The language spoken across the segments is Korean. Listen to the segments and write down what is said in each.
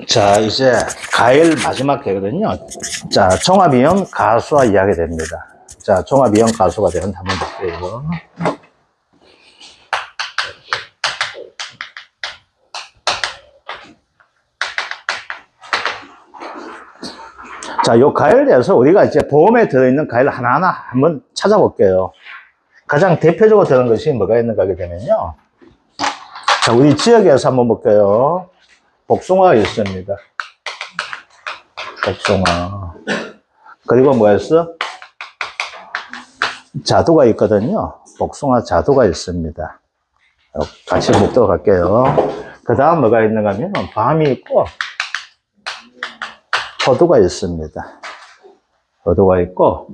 자, 이제 가일 마지막 회거든요. 자, 종합이형 가수와 이야기 됩니다. 자, 종합이형 가수가 되는 한번 볼게요. 자, 요 가일에 대해서 우리가 이제 보험에 들어있는 가일 하나하나 한번 찾아볼게요. 가장 대표적으로 되는 것이 뭐가 있는가 하게 되면요. 자, 우리 지역에서 한번 볼게요. 복숭아가 있습니다. 복숭아. 그리고 뭐였어? 자두가 있거든요. 복숭아 자두가 있습니다. 같이 먹도록 할게요. 그 다음 뭐가 있는가 하면 밤이 있고, 포도가 있습니다. 포도가 있고,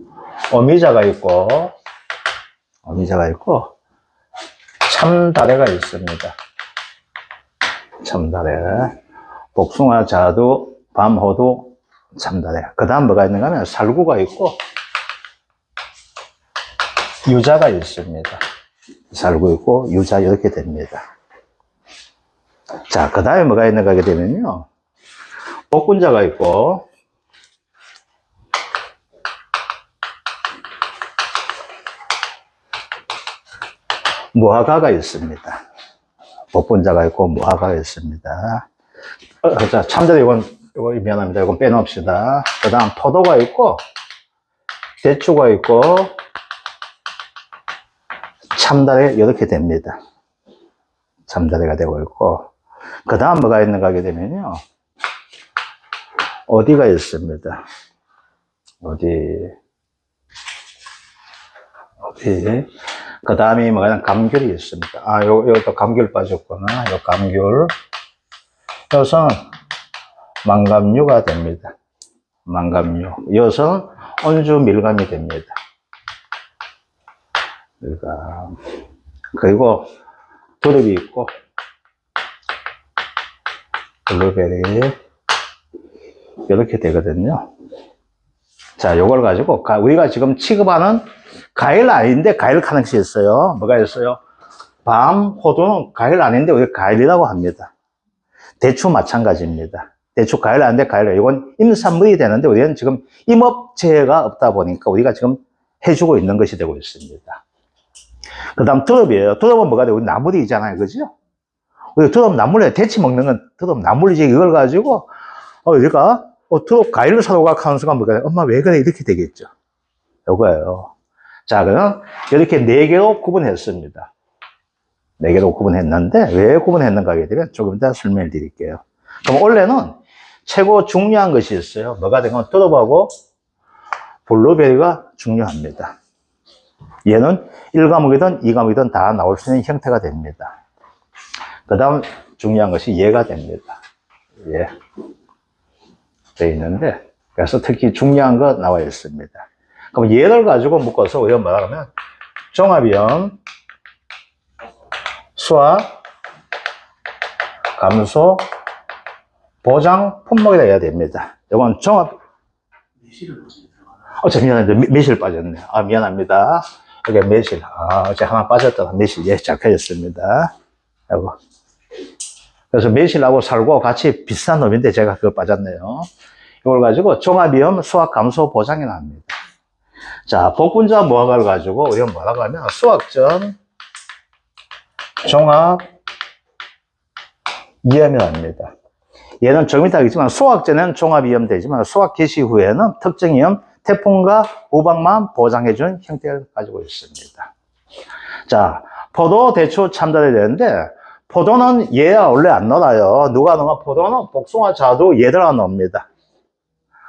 오미자가 있고, 참다래가 있습니다. 참다래. 복숭아, 자두, 밤호두, 참다래. 그 다음 뭐가 있는가 하면 살구가 있고, 유자가 있습니다. 살구 있고, 유자 이렇게 됩니다. 자, 그 다음에 뭐가 있는가 하게 되면요. 복분자가 있고, 무화과가 있습니다. 복분자가 있고, 무화과가 있습니다. 자, 참다래 이거 미안합니다. 이건 빼놓읍시다. 그 다음 포도가 있고, 대추가 있고, 참다래 이렇게 됩니다. 참다래가 되고 있고, 그 다음 뭐가 있는가 하게 되면요. 어디가 있습니다. 그 다음에 뭐가 감귤이 있습니다. 아, 여기도 감귤 빠졌구나. 요 감귤. 이것은 망감류가 됩니다. 망감류. 이것은 온주 밀감이 됩니다. 밀감. 그리고 두릅이 있고, 블루베리. 이렇게 되거든요. 자, 요걸 가지고 우리가 지금 취급하는 과일 아닌데 과일 가능성이 있어요. 뭐가 있어요? 밤, 호두는 과일 아닌데 우리가 과일이라고 합니다. 대추 마찬가지입니다. 대추 과일 아닌데 과일. 이건 임산물이 되는데 우리는 지금 임업체가 없다 보니까 우리가 지금 해주고 있는 것이 되고 있습니다. 그 다음 두릅이에요. 두릅은 뭐가 돼요? 우리 나물이잖아요. 그죠? 우리 두릅 나물에 대치 먹는 건 두릅 나물이지. 이걸 가지고 우리가 두릅 과일을 사러 가 하는 순간 뭐가 돼요? 엄마 왜 그래? 이렇게 되겠죠. 요거예요. 자, 그럼 이렇게 4개로 구분했습니다. 4개로 구분했는데 왜 구분했는가 하게 되면 조금 이따 설명을 드릴게요. 그럼 원래는 최고 중요한 것이 있어요. 뭐가 되면 두릅하고 블루베리가 중요합니다. 얘는 1과목이든 2과목이든 다 나올 수 있는 형태가 됩니다. 그 다음 중요한 것이 얘가 됩니다. 예. 되어 있는데, 그래서 특히 중요한 거 나와 있습니다. 그럼 얘를 가지고 묶어서 우리가 뭐라 하면 종합이형 수학 감소 보장 품목이라 해야 됩니다. 이건 종합 미안합니다. 매실 빠졌네. 아, 미안합니다. 여기 매실. 아, 어제 하나 빠졌다가 매실. 예, 잡혀졌습니다. 아이고. 그래서 매실하고 살고 같이 비슷한 놈인데 제가 그거 빠졌네요. 이걸 가지고 종합이형 수학 감소 보장이 납니다. 자, 복분자 무화과를 가지고 우리가 뭐라고 하면 수학전 종합 이염이 납니다. 얘는 조금 이따 하겠지만 수학전에는 종합이염 되지만 수학 개시 후에는 특정이염 태풍과 우박만 보장해준 형태를 가지고 있습니다. 자, 포도, 대추, 참다래 되는데 포도는 얘가 원래 안 놀아요. 누가 넣어? 포도는 복숭아, 자두 얘들아 넣습니다.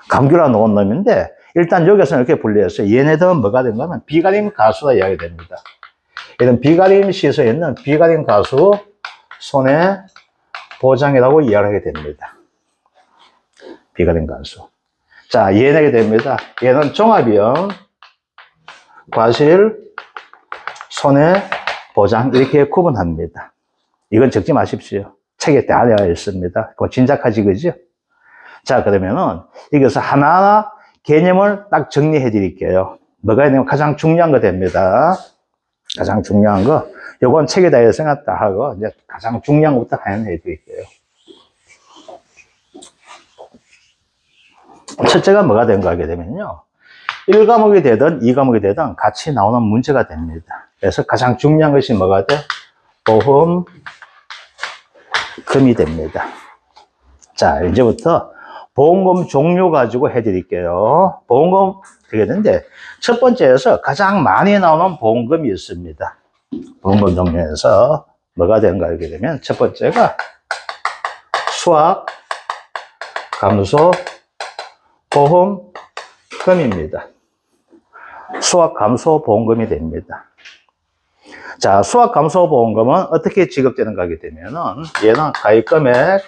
감귤아 넣은 놈인데 일단 여기서 이렇게 분리했어요. 얘네들은 뭐가 된가 하면 비가림 가수라 이야기 됩니다. 이런 비가림 시소에 있는 비가림 가수 손해 보장이라고 이야기하게 됩니다. 비가림 가수. 자, 얘네게 됩니다. 얘는 종합이형 과실 손해 보장 이렇게 구분합니다. 이건 적지 마십시오. 책에 다 되어 있습니다. 그거 짐작하지, 그죠? 자, 그러면은 여기서 하나하나 개념을 딱 정리해 드릴게요. 뭐가 있냐면 가장 중요한 거 됩니다. 가장 중요한 거. 요건 책에 다 생각다 하고, 이제 가장 중요한 것부터 가yan 해 드릴게요. 첫째가 뭐가 된가 하게 되면요. 1과목이 되든 2과목이 되든 같이 나오는 문제가 됩니다. 그래서 가장 중요한 것이 뭐가 돼? 보험, 금이 됩니다. 자, 이제부터 보험금 종류 가지고 해드릴게요. 보험금 되겠는데, 첫 번째에서 가장 많이 나오는 보험금이 있습니다. 보험금 종류에서 뭐가 되는가 하게 되면, 첫 번째가 수학, 감소, 보험금입니다. 수학 감소 보험금이 됩니다. 자, 수학 감소 보험금은 어떻게 지급되는가 하게 되면은, 얘는 가입 금액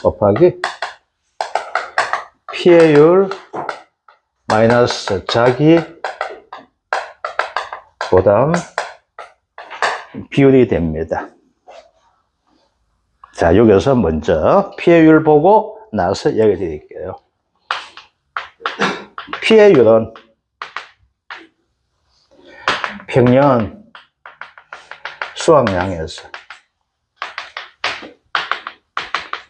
곱하기 피해율 마이너스 자기 부담 비율이 됩니다. 자, 여기서 먼저 피해율 보고 나서 얘기해 드릴게요. 피해율은 평년 수확량에서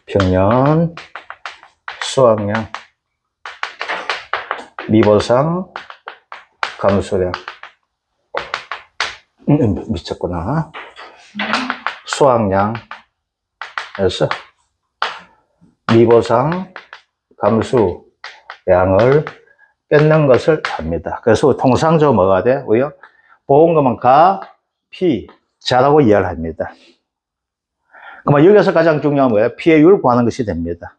평년 수확량 미보상 감소량 미쳤구나. 수확량에서 미보상 감소량을 뺏는 것을 합니다. 그래서 통상적으로 뭐가 돼? 왜요? 보험금은 가, 피, 자라고 이해를 합니다. 그러면 여기서 가장 중요한 거예요. 피해율 구하는 것이 됩니다.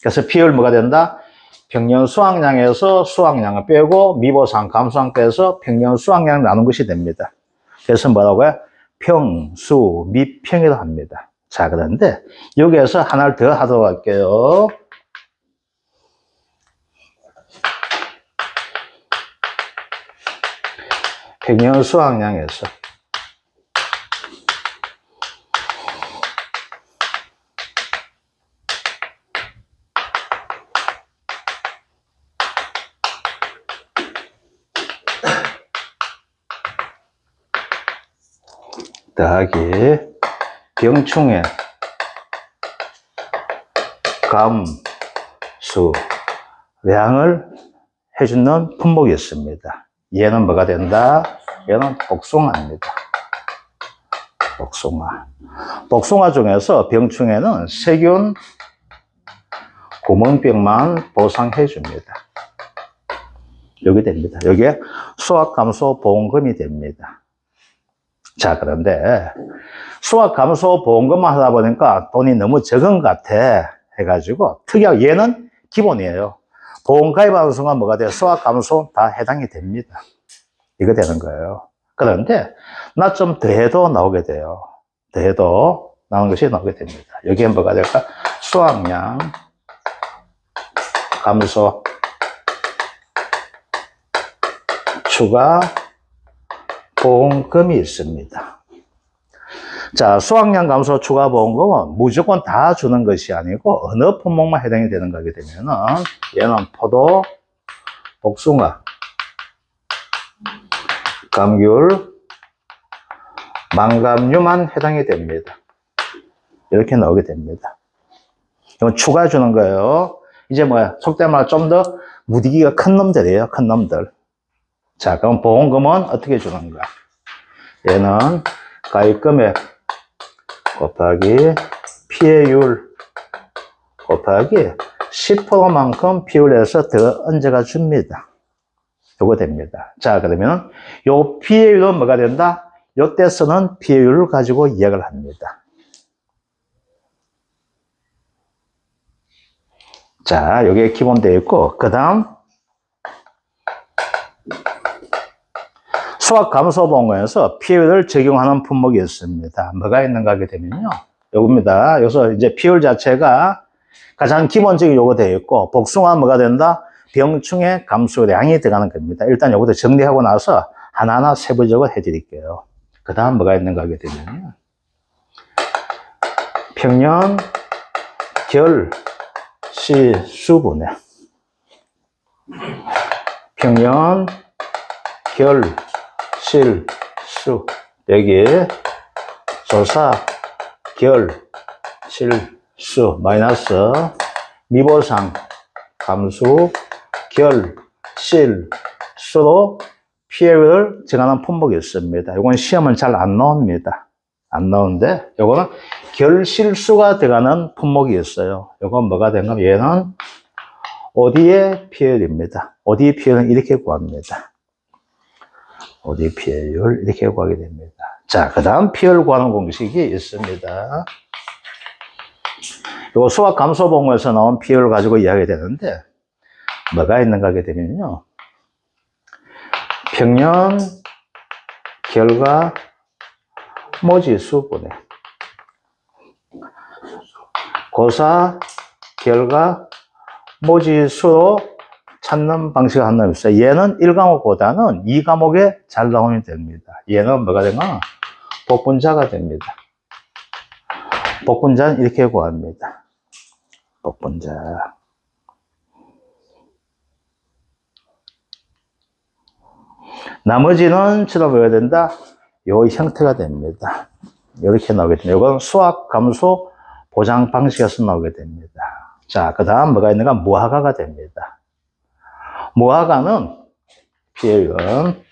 그래서 피해율 뭐가 된다? 평년 수확량에서 수확량을 빼고 미보상, 감소상 빼서 평년 수확량을 나눈 것이 됩니다. 그래서 뭐라고요? 평, 수, 미, 평이라고 합니다. 자, 그런데 여기에서 하나를 더 하도록 할게요. 평년 수확량에서 더하기 병충해 감수량을 해주는 품목이 있습니다. 얘는 뭐가 된다? 얘는 복숭아입니다. 복숭아. 복숭아 중에서 병충해는 세균 구멍병만 보상해 줍니다. 여기 됩니다. 여기에 수확감소 보험금이 됩니다. 자, 그런데 수확감소 보험금만 하다 보니까 돈이 너무 적은 것 같아 해가지고 특이하게 얘는 기본이에요. 보험 가입하는 순간 뭐가 돼요? 수확감소 다 해당이 됩니다. 이거 되는 거예요. 그런데 나 좀 더해도 나오게 돼요. 더해도 나오는 것이 나오게 됩니다. 여기에 뭐가 될까? 수확량 감소 추가 보험금이 있습니다. 자, 수확량 감소 추가 보험금은 무조건 다 주는 것이 아니고 어느 품목만 해당이 되는 거게 되면은 얘는 포도, 복숭아, 감귤, 망감류만 해당이 됩니다. 이렇게 나오게 됩니다. 이건 추가 주는 거예요. 이제 뭐야? 속된 말 좀 더 무디기가 큰 놈들이에요. 큰 놈들. 자, 그럼 보험금은 어떻게 주는가? 얘는 가입금액 곱하기 피해율 곱하기 10%만큼 비율해서 더 얹어가 줍니다. 요거 됩니다. 자, 그러면 요 피해율은 뭐가 된다? 요때 쓰는 피해율을 가지고 이야기를 합니다. 자, 요게 기본되어 있고, 그 다음 수확감소보험금에서 피해율을 적용하는 품목이 있습니다. 뭐가 있는가 하게 되면요. 요겁니다. 여기서 이제 피해율 자체가 가장 기본적인 요거 되어 있고, 복숭아 뭐가 된다? 병충해 감소량이 들어가는 겁니다. 일단 요것도 정리하고 나서 하나하나 세부적으로 해드릴게요. 그 다음 뭐가 있는가 하게 되면요. 평년 결실수분해. 평년 결실수. 여기 조사 결실수 마이너스 미보상 감수, 결, 실, 수로 pL을 정하는 품목이 있습니다. 이건 시험은 잘 안 나옵니다. 안 나오는데, 요거는 결실수가 들어가는 품목이 있어요. 요건 뭐가 되는가? 얘는 OD의 pL입니다. OD의 pL은 이렇게 구합니다. OD의 pL을 이렇게 구하게 됩니다. 자, 그 다음 pL 구하는 공식이 있습니다. 요 수학 감소 본문에서 나온 pL을 가지고 이야기 되는데, 뭐가 있는가 하게 되면요. 평년, 결과, 모지수 분해. 고사, 결과, 모지수로 찾는 방식이 하나 있어요. 얘는 1과목보다는 2과목에 잘 나오면 됩니다. 얘는 뭐가 되나? 복분자가 됩니다. 복분자는 이렇게 구합니다. 복분자. 나머지는 주로 뭐가 된다? 요 형태가 됩니다. 이렇게 나오게 됩니다. 이건 수학 감소 보장 방식에서 나오게 됩니다. 자, 그 다음 뭐가 있는가? 무화과가 됩니다. 무화과는 pL은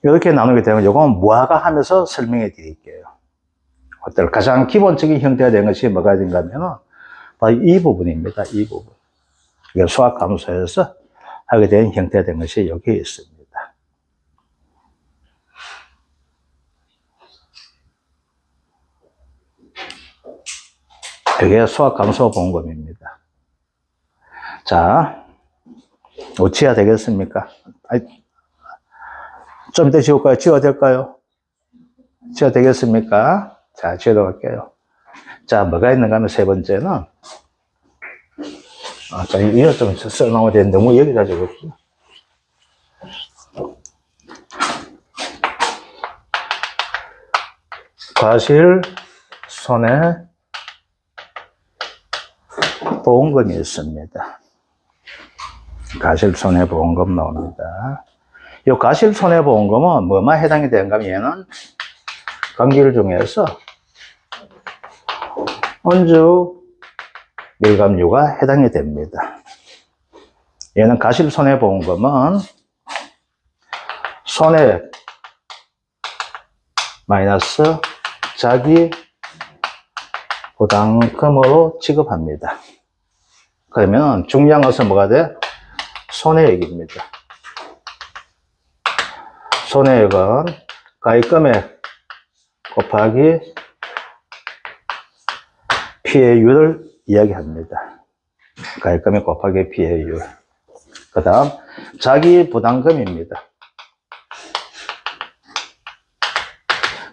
이렇게 나누게 되면 이건 무화과 하면서 설명해 드릴게요. 어떨 가장 기본적인 형태가 된 것이 뭐가 된가 하면 바로 이 부분입니다. 이 부분. 이게 수학 감소에서 하게 된 형태가 된 것이 여기에 있습니다. 이게 수학 감소 본검입니다. 자, 어찌해야 되겠습니까? 좀 이따 지울까요? 지워야 될까요? 지워야 되겠습니까? 자, 지우도록 할게요. 자, 뭐가 있는가 하면 세 번째는, 자, 이거 좀 써놓으면 되는데, 너무 여기다 적었어. 과실, 손해, 보험금이 있습니다. 과실, 손해, 보험금 나옵니다. 이 과실, 손해, 보험금은 뭐만 해당이 되는가 하면 얘는 관계를 중에서 언주, 밀감유가 해당이 됩니다. 얘는 과실, 손해, 보험금은 손해 마이너스 자기 부담금으로 취급합니다. 그러면 중요한 것은 뭐가 돼? 손해액입니다. 손해액은 가입금액 곱하기 피해율을 이야기합니다. 가입금액 곱하기 피해율. 그 다음 자기 부담금입니다.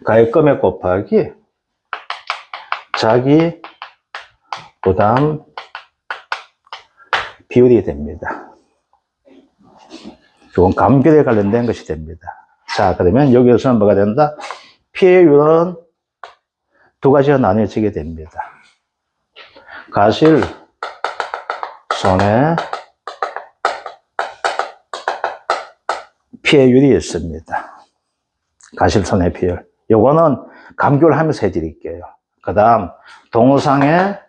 가입금액 곱하기 자기 부담 비율이 됩니다. 이건 감귤에 관련된 것이 됩니다. 자, 그러면 여기서는 뭐가 된다? 피해율은 두 가지가 나뉘어지게 됩니다. 과실, 손해, 피해율이 있습니다. 과실, 손해, 피해율. 요거는 감귤 하면서 해드릴게요. 그 다음, 동상의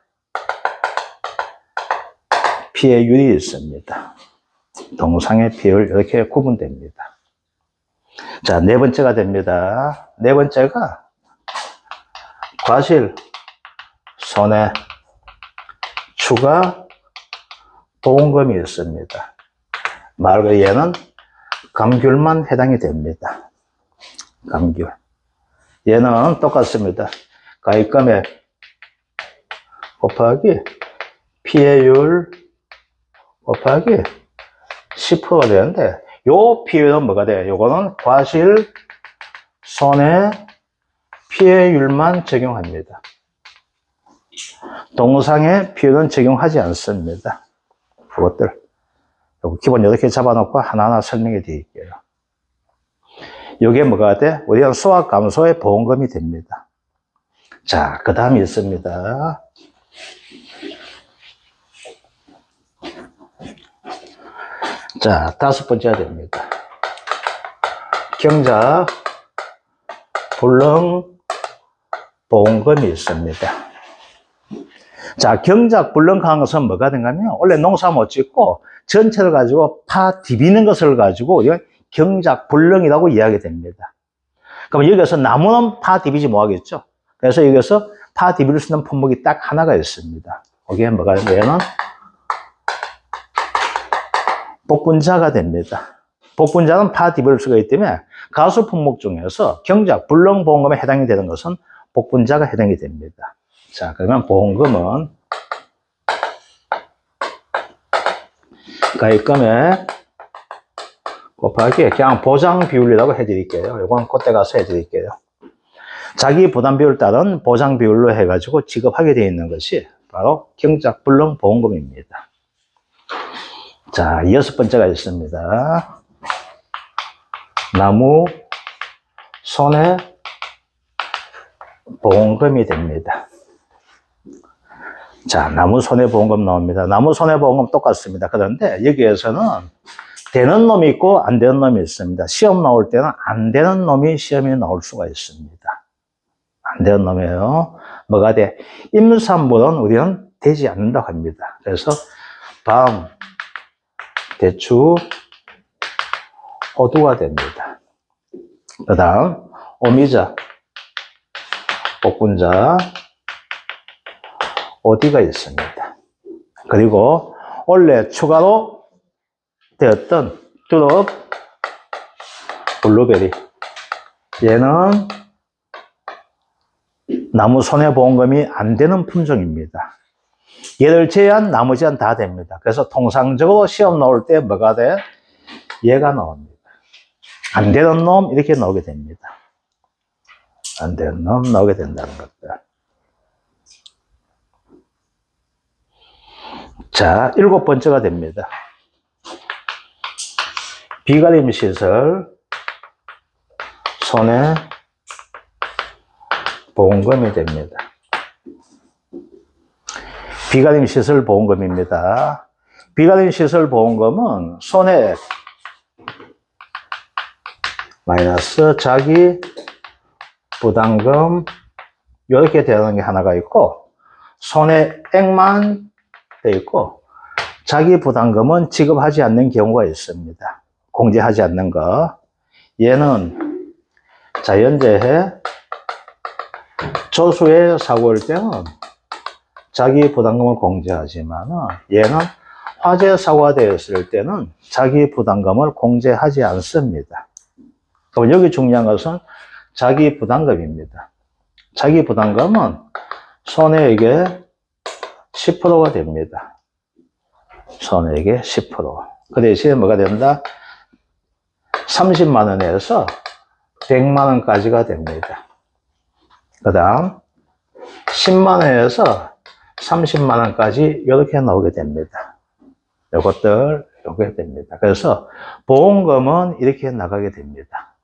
피해율이 있습니다. 동상의 피해율, 이렇게 구분됩니다. 자, 네 번째가 됩니다. 네 번째가 과실, 손해, 추가, 보험금이 있습니다. 말 그대로 얘는 감귤만 해당이 됩니다. 감귤. 얘는 똑같습니다. 가입금액 곱하기 피해율 곱하기 10%가 되는데, 요 피해율은 뭐가 돼요? 요거는 과실, 손해, 피해율만 적용합니다. 동상의 피해율은 적용하지 않습니다. 그것들. 기본 이렇게 잡아놓고 하나하나 설명해 드릴게요. 요게 뭐가 돼? 우리는 수학 감소의 보험금이 됩니다. 자, 그 다음이 있습니다. 자, 다섯 번째가 됩니다. 경작, 불능, 보험금이 있습니다. 자, 경작, 불능한 것은 뭐가 된가면, 원래 농사 못 짓고 전체를 가지고 파 디비는 것을 가지고 우리가 경작, 불능이라고 이야기 됩니다. 그럼 여기서 나무는 파 디비지 못하겠죠. 그래서 여기서 파 디비를 쓰는 품목이 딱 하나가 있습니다. 거기에 뭐가 되면 복분자가 됩니다. 복분자는 파 디비를 쓰기 때문에 가수 품목 중에서 경작, 불능, 보험금에 해당이 되는 것은 복분자가 해당이 됩니다. 자, 그러면 보험금은 가입금액 곱하기 그냥 보장 비율이라고 해드릴게요. 이건 그때 가서 해드릴게요. 자기 부담 비율 따른 보장 비율로 해가지고 지급하게 되어 있는 것이 바로 경작, 불능, 보험금입니다. 자, 여섯 번째가 있습니다. 나무 손해 보험금이 됩니다. 자, 나무 손해보험금 나옵니다. 나무 손해보험금 똑같습니다. 그런데 여기에서는 되는 놈이 있고 안 되는 놈이 있습니다. 시험 나올 때는 안 되는 놈이 시험에 나올 수가 있습니다. 안 되는 놈이에요. 뭐가 돼? 임산물은 우리는 되지 않는다고 합니다. 그래서 밤, 대추, 호두가 됩니다. 그 다음 오미자, 복분자, 오디가 있습니다. 그리고 원래 추가로 되었던 두릅, 블루베리, 얘는 나무 손해보험금이 안 되는 품종입니다. 얘를 제외한 나머지는 다 됩니다. 그래서 통상적으로 시험 나올 때 뭐가 돼? 얘가 나옵니다. 안 되는 놈 이렇게 나오게 됩니다. 안 되는 놈 나오게 된다는 것들. 자, 일곱 번째가 됩니다. 비가림 시설 손해 보험금이 됩니다. 비가림 시설 보험금입니다. 비가림 시설 보험금은 손해 마이너스 자기 부담금 이렇게 되는 게 하나가 있고 손해액만 돼 있고 자기 부담금은 지급하지 않는 경우가 있습니다. 공제하지 않는 거. 얘는 자연재해 조수의 사고일 때는 자기 부담금을 공제하지만 얘는 화재 사고가 되었을 때는 자기 부담금을 공제하지 않습니다. 그럼 여기 중요한 것은 자기 부담금입니다. 자기 부담금은 손해액의 10%가 됩니다. 손해액의 10%. 그 대신에 뭐가 된다? 30만 원에서 100만 원까지가 됩니다. 그 다음 10만 원에서 30만 원까지 이렇게 나오게 됩니다. 요것들 요게 됩니다. 그래서 보험금은 이렇게 나가게 됩니다.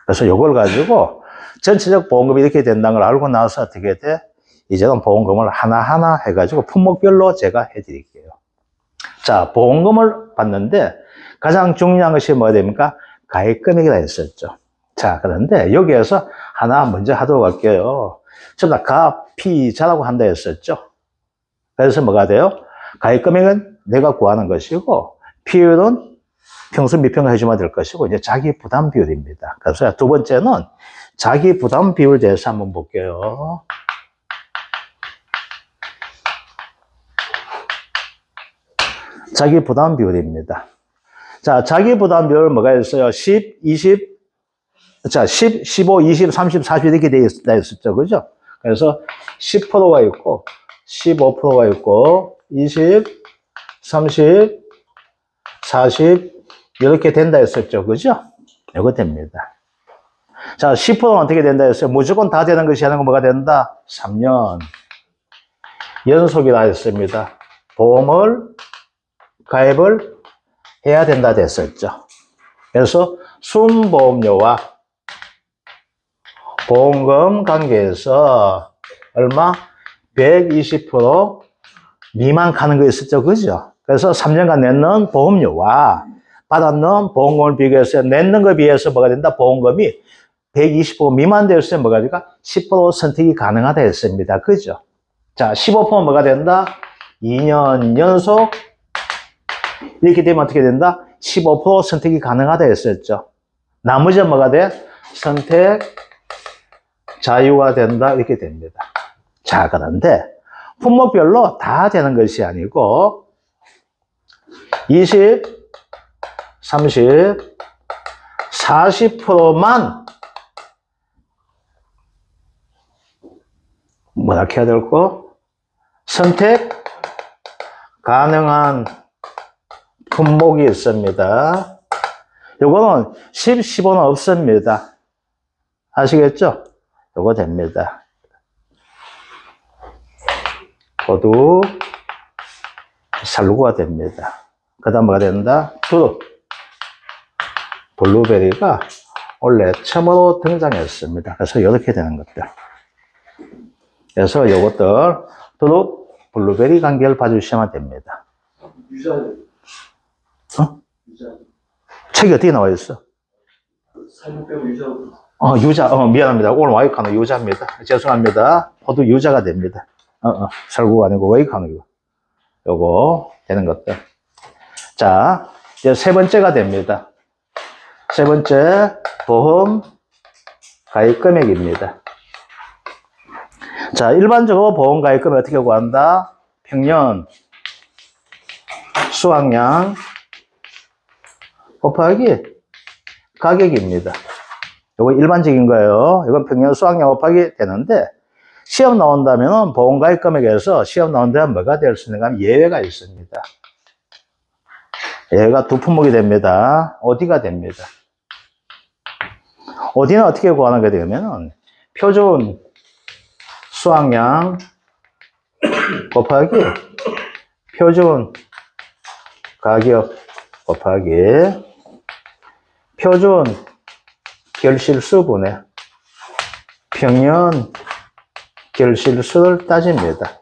그래서 요걸 가지고 전체적 보험금이 이렇게 된다는 걸 알고 나서 어떻게 돼? 이제는 보험금을 하나하나 해가지고 품목별로 제가 해드릴게요. 자, 보험금을 받는데 가장 중요한 것이 뭐가 됩니까? 가입금액이라 했었죠. 자, 그런데 여기에서 하나 먼저 하도록 할게요. 전부 다 가, 피, 자라고 한다 했었죠. 그래서 뭐가 돼요? 가입금액은 내가 구하는 것이고 비율은 평수 미평가 해주면 될 것이고 이제 자기 부담 비율입니다. 그래서 두 번째는 자기 부담 비율에 대해서 한번 볼게요. 자기 부담 비율입니다. 자, 자기 부담 비율 뭐가 있어요? 10, 20, 자, 10, 15, 20, 30, 40 이렇게 되어 있었죠. 그죠? 그래서 10%가 있고, 15%가 있고, 20, 30, 40 이렇게 된다 했었죠. 그죠? 이거 됩니다. 자, 10%는 어떻게 된다 했어요? 무조건 다 되는 것이 아니고 뭐가 된다? 3년 연속이라 했습니다. 보험을 가입을 해야 된다 됐었죠. 그래서 순보험료와 보험금 관계에서 얼마? 120% 미만 가는 거 있었죠. 그죠? 그래서 3년간 냈는 보험료와 받았는 보험금을 비교해서 냈는 것에 비해서 뭐가 된다? 보험금이 120% 미만 되었을 때 뭐가 될까? 10% 선택이 가능하다 했습니다. 그죠? 자, 15% 뭐가 된다? 2년 연속 이렇게 되면 어떻게 된다? 15% 선택이 가능하다 했었죠. 나머지는 뭐가 돼? 선택 자유가 된다 이렇게 됩니다. 자, 그런데 품목별로 다 되는 것이 아니고 20, 30, 40%만 뭐라 해야 될까? 선택 가능한 품목이 있습니다. 요거는 10, 15는 없습니다. 아시겠죠? 요거 됩니다. 고두 살구가 됩니다. 그 다음 뭐가 된다? 두릅, 블루베리가 원래 처음으로 등장했습니다. 그래서 이렇게 되는 것들. 그래서 요것들 두릅, 블루베리 관계를 봐주시면 됩니다. 유자. 어? 유자. 책이 어떻게 나와 있어? 살구 빼고 유자. 유자. 미안합니다. 오늘 와이카노 유자입니다. 죄송합니다. 포도 유자가 됩니다. 살구가 아니고 와이카노 요거 되는 것들. 자, 이제 세 번째가 됩니다. 세 번째, 보험 가입 금액입니다. 자, 일반적으로 보험 가입 금액 어떻게 구한다? 평년 수확량 곱하기 가격입니다. 이거 일반적인 거예요. 이건 평년 수확량 곱하기 되는데, 시험 나온다면 보험 가입 금액에서 시험 나온다면 뭐가 될 수 있는가 하면 예외가 있습니다. 예외가 두 품목이 됩니다. 어디가 됩니다. 어디는 어떻게 구하는 게 되냐면 표준 수확량 곱하기 표준 가격 곱하기 표준 결실수분의 평년 결실수를 따집니다.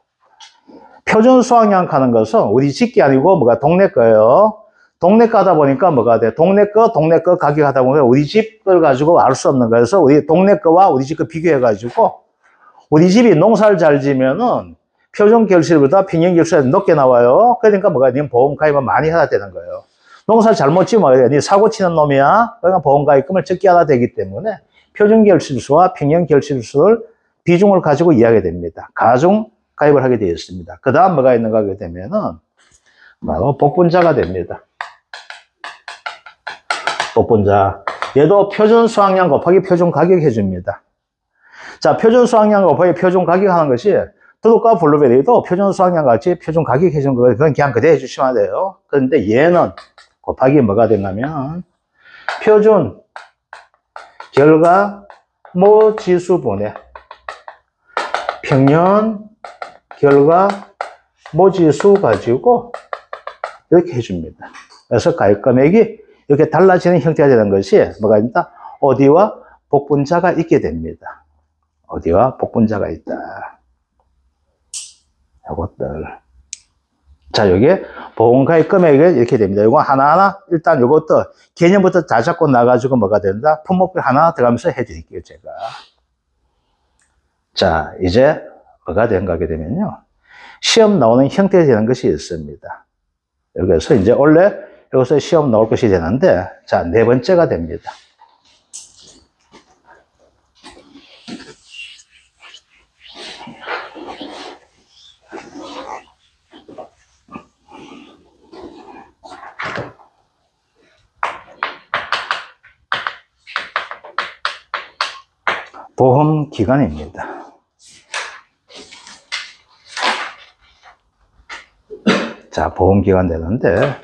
표준 수확량 하는 것은 우리 집게 아니고 뭐가 동네 거예요. 동네 거다 보니까 뭐가 돼? 동네 거 가격 하다 보니까 우리 집을 가지고 알 수 없는 거여서 우리 동네 거와 우리 집 거 비교해가지고 우리 집이 농사를 잘 지면은 표준 결실보다 평년 결실이 높게 나와요. 그러니까 뭐가 니 보험 가입을 많이 해야 되는 거예요. 농사를 잘못 지으면 니 사고 치는 놈이야. 그러니까 보험 가입금을 적게 하나 되기 때문에 표준 결실수와 평년 결실수를 비중을 가지고 이해하게 됩니다. 가중 가입을 하게 되어 있습니다. 그 다음 뭐가 있는가 하게 되면은 바로 복분자가 됩니다. 복분자. 얘도 표준 수확량 곱하기 표준 가격 해줍니다. 자, 표준 수확량 곱하기 표준 가격 하는 것이 두릅과 블루베리도 표준 수확량 같이 표준 가격 해준 거, 그건 그냥 그대로 해주시면 돼요. 그런데 얘는 곱하기 뭐가 되냐면 표준 결과 모 지수분의 평년 결과 모지수 가지고 이렇게 해줍니다. 그래서 가입 금액이 이렇게 달라지는 형태가 되는 것이 뭐가 있다? 어디와 복분자가 있게 됩니다. 어디와 복분자가 있다. 이것들. 자, 여기에 보험 가입 금액이 이렇게 됩니다. 이거 하나하나 일단 이것도 개념부터 다 잡고 나가지고 뭐가 된다? 품목별 하나 들어가면서 해드릴게요, 제가. 자, 이제 뭐가 된가 하게 되면요. 시험 나오는 형태가 되는 것이 있습니다. 여기서 이제 원래 여기서 시험 나올 것이 되는데, 자, 네 번째가 됩니다. 보험 기간입니다. 자, 보험 기간 되는데,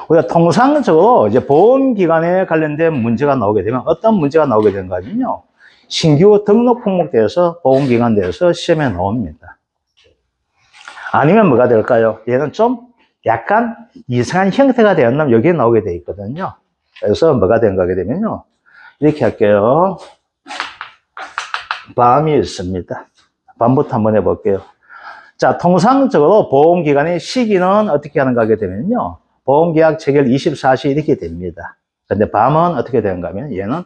우리가 통상적으로 이제 보험 기간에 관련된 문제가 나오게 되면 어떤 문제가 나오게 되는가 하면요. 신규 등록 품목대에서 보험 기간 대해서 시험에 나옵니다. 아니면 뭐가 될까요? 얘는 좀 약간 이상한 형태가 되었나면 여기에 나오게 돼 있거든요. 그래서 뭐가 된가 하게 되면요. 이렇게 할게요. 밤이 있습니다. 밤부터 한번 해볼게요. 자, 통상적으로 보험기간의 시기는 어떻게 하는가 하게 되면요. 보험계약 체결 24시 이렇게 됩니다. 근데 밤은 어떻게 되는가 하면 얘는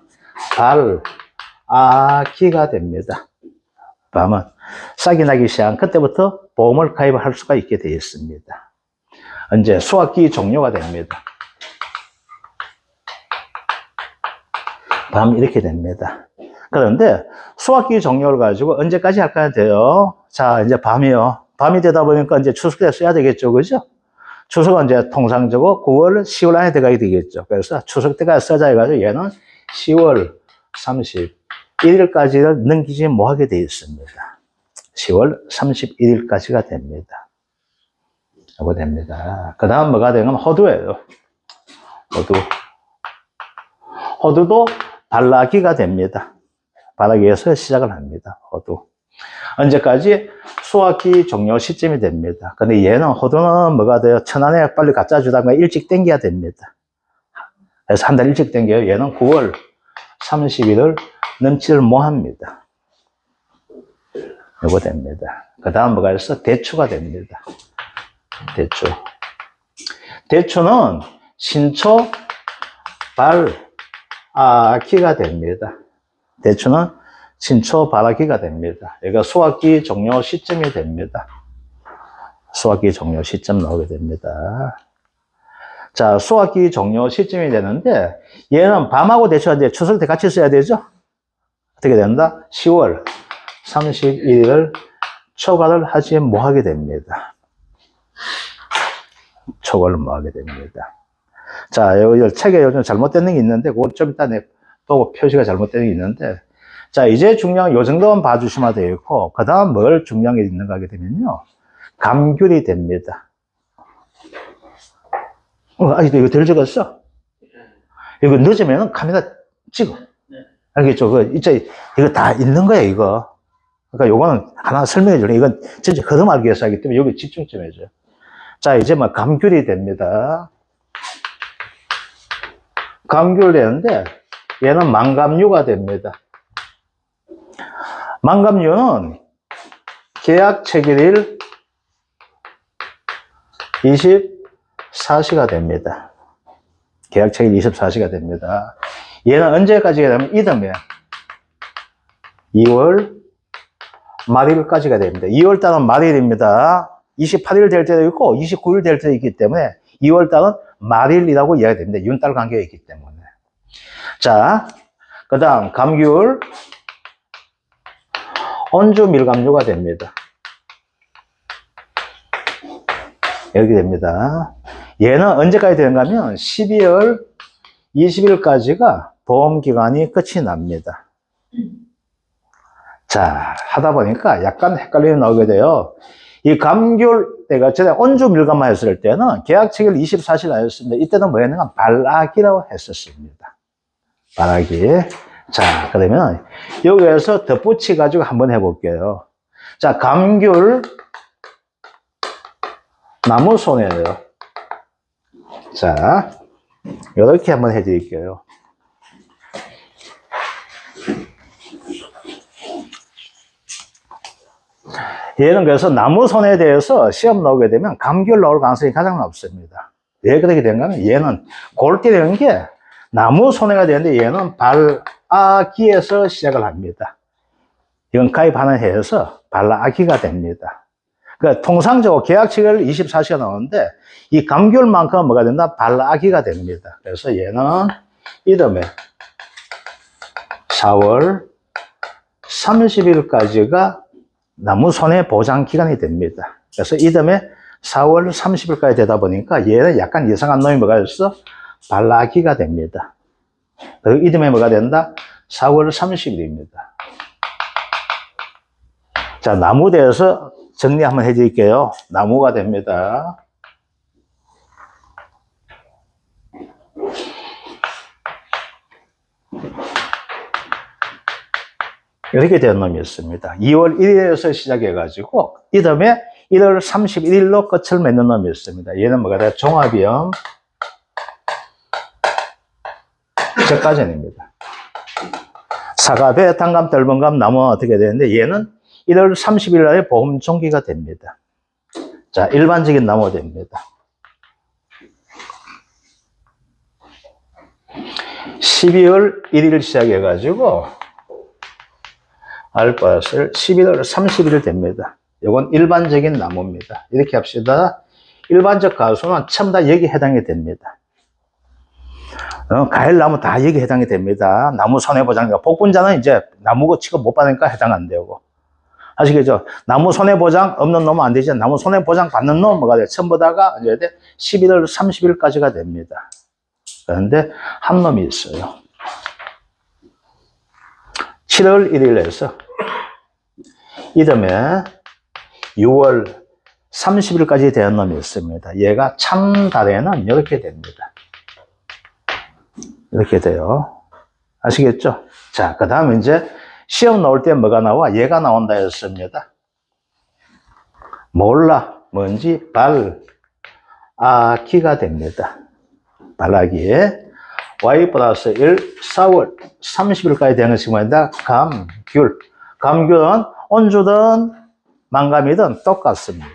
발아기가 됩니다. 밤은 싹이 나기 시작한 그때부터 보험을 가입할 수가 있게 되어 있습니다. 이제 수확기 종료가 됩니다. 밤 이렇게 됩니다. 그런데 수확기 종료를 가지고 언제까지 할까야 돼요? 자, 이제 밤이요. 밤이 되다 보니까 이제 추석 때 써야 되겠죠. 그죠? 추석은 이제 통상적으로 9월, 10월 안에 들어가게 되겠죠. 그래서 추석 때까지 써자 해가지고 얘는 10월 31일까지를 넘기지 못하게 되어 있습니다. 10월 31일까지가 됩니다. 이거 됩니다. 그 다음 뭐가 되냐면 호두예요. 호두도 발라기가 됩니다. 발라기에서 시작을 합니다. 호두. 언제까지? 수확기 종료 시점이 됩니다. 근데 얘는 호두는 뭐가 돼요? 천안에 빨리 갖다 주다가 일찍 땡겨야 됩니다. 그래서 한 달 일찍 땡겨요. 얘는 9월 30일을 넘지를 못합니다. 이거 됩니다. 그 다음 뭐가 있어? 대추가 됩니다. 대추는 신초 발아기가 됩니다. 대추는 신초 발아기가 됩니다. 얘가 수확기 종료 시점이 됩니다. 수확기 종료 시점 나오게 됩니다. 자, 수확기 종료 시점이 되는데 얘는 밤하고 대추가 이제 추석 때 같이 써야 되죠? 어떻게 된다? 10월 31일을 초과를 하지 못하게 됩니다. 초과를 못하게 됩니다. 자, 여기 책에 요즘 잘못된 게 있는데 그건 좀 이따 또 표시가 잘못된 게 있는데 자, 이제 중요한 요 정도만 봐주시면 되고 그 다음 뭘 중요한 게 있는가 하게 되면요. 감귤이 됩니다. 아직도 이거 덜 적었어? 이거 늦으면 카메라 찍어. 알겠죠? 이거 다 있는 거야, 이거. 그러니까 요거는 하나 설명해 주네. 이건 진짜 거듭 알기 위해서 하기 때문에 여기 집중 좀 해줘. 자, 이제 막 감귤이 됩니다. 감귤 되는데 얘는 만감류가 됩니다. 만감류는 계약 체결일 24시가 됩니다. 계약 체결 24시가 됩니다. 얘는 언제까지가 되면 이듬해 2월 말일까지가 됩니다. 2월 달은 말일입니다. 28일 될 때도 있고 29일 될 때도 있기 때문에 2월 달은 말일이라고 이야기가 됩니다. 윤달 관계가 있기 때문에. 자, 그 다음 감귤 온주 밀감류가 됩니다. 이렇게 됩니다. 얘는 언제까지 되는가 하면 12월 20일까지가 보험기간이 끝이 납니다. 자, 하다 보니까 약간 헷갈림이 나오게 돼요. 이 감귤 때가 전에 온주 밀감만 했을 때는 계약 체결 24일 나였습니다. 이때는 뭐였는가? 발아기라고 했었습니다. 발아기. 자, 그러면 여기에서 덧붙여 가지고 한번 해볼게요. 자, 감귤 나무 손해예요. 자, 이렇게 한번 해드릴게요. 얘는 그래서 나무 손해에 대해서 시험 나오게 되면 감귤 나올 가능성이 가장 높습니다. 왜 그렇게 된가 하면 얘는 골때 되는 게 나무 손해가 되는데 얘는 발아기에서 시작을 합니다. 이건 가입하는 해에서 발아기가 됩니다. 그러니까 통상적으로 계약 체결 24시가 나오는데 이 감귤만큼은 뭐가 된다? 발아기가 됩니다. 그래서 얘는 이듬해 4월 30일까지가 나무 손해 보장 기간이 됩니다. 그래서 이듬해 4월 30일까지 되다 보니까 얘는 약간 이상한 놈이 뭐가 있어? 발아기가 됩니다. 그리고 이듬해 뭐가 된다? 4월 30일입니다. 자, 나무 대해서 정리 한번 해드릴게요. 나무가 됩니다. 이렇게 된 놈이 있습니다. 2월 1일에서 시작해가지고 이듬해 1월 31일로 끝을 맺는 놈이 있습니다. 얘는 뭐가 돼요? 종합이염 적가전입니다. 사과, 배, 단감, 덜번감, 나무는 어떻게 되는데 얘는 1월 30일 날에 보험 종기가 됩니다. 자, 일반적인 나무 됩니다. 12월 1일 시작해가지고 알바슬 11월 30일 됩니다. 이건 일반적인 나무입니다. 이렇게 합시다. 일반적 가수는 전부 다 여기 해당이 됩니다. 과일나무 다 여기 해당이 됩니다. 나무 손해보장, 복분자는 이제 나무고 취급 못 받으니까 해당 안 되고. 아시겠죠? 나무 손해보장 없는 놈은 안 되지. 나무 손해보장 받는 놈은 뭐가 돼요? 전부 다가 이제 11월 30일까지가 됩니다. 그런데 한 놈이 있어요. 7월 1일에서 이듬해 6월 30일까지 되는 놈이 있습니다. 얘가 참달에는 이렇게 됩니다. 이렇게 돼요. 아시겠죠? 자, 그 다음에 이제 시험 나올 때 뭐가 나와? 얘가 나온다 했습니다. 몰라, 뭔지, 발아기가 됩니다. 발아기에 y 플러스 1, 4월 30일까지 되는 시간입니다. 감귤. 감귤은 온주든 망감이든 똑같습니다.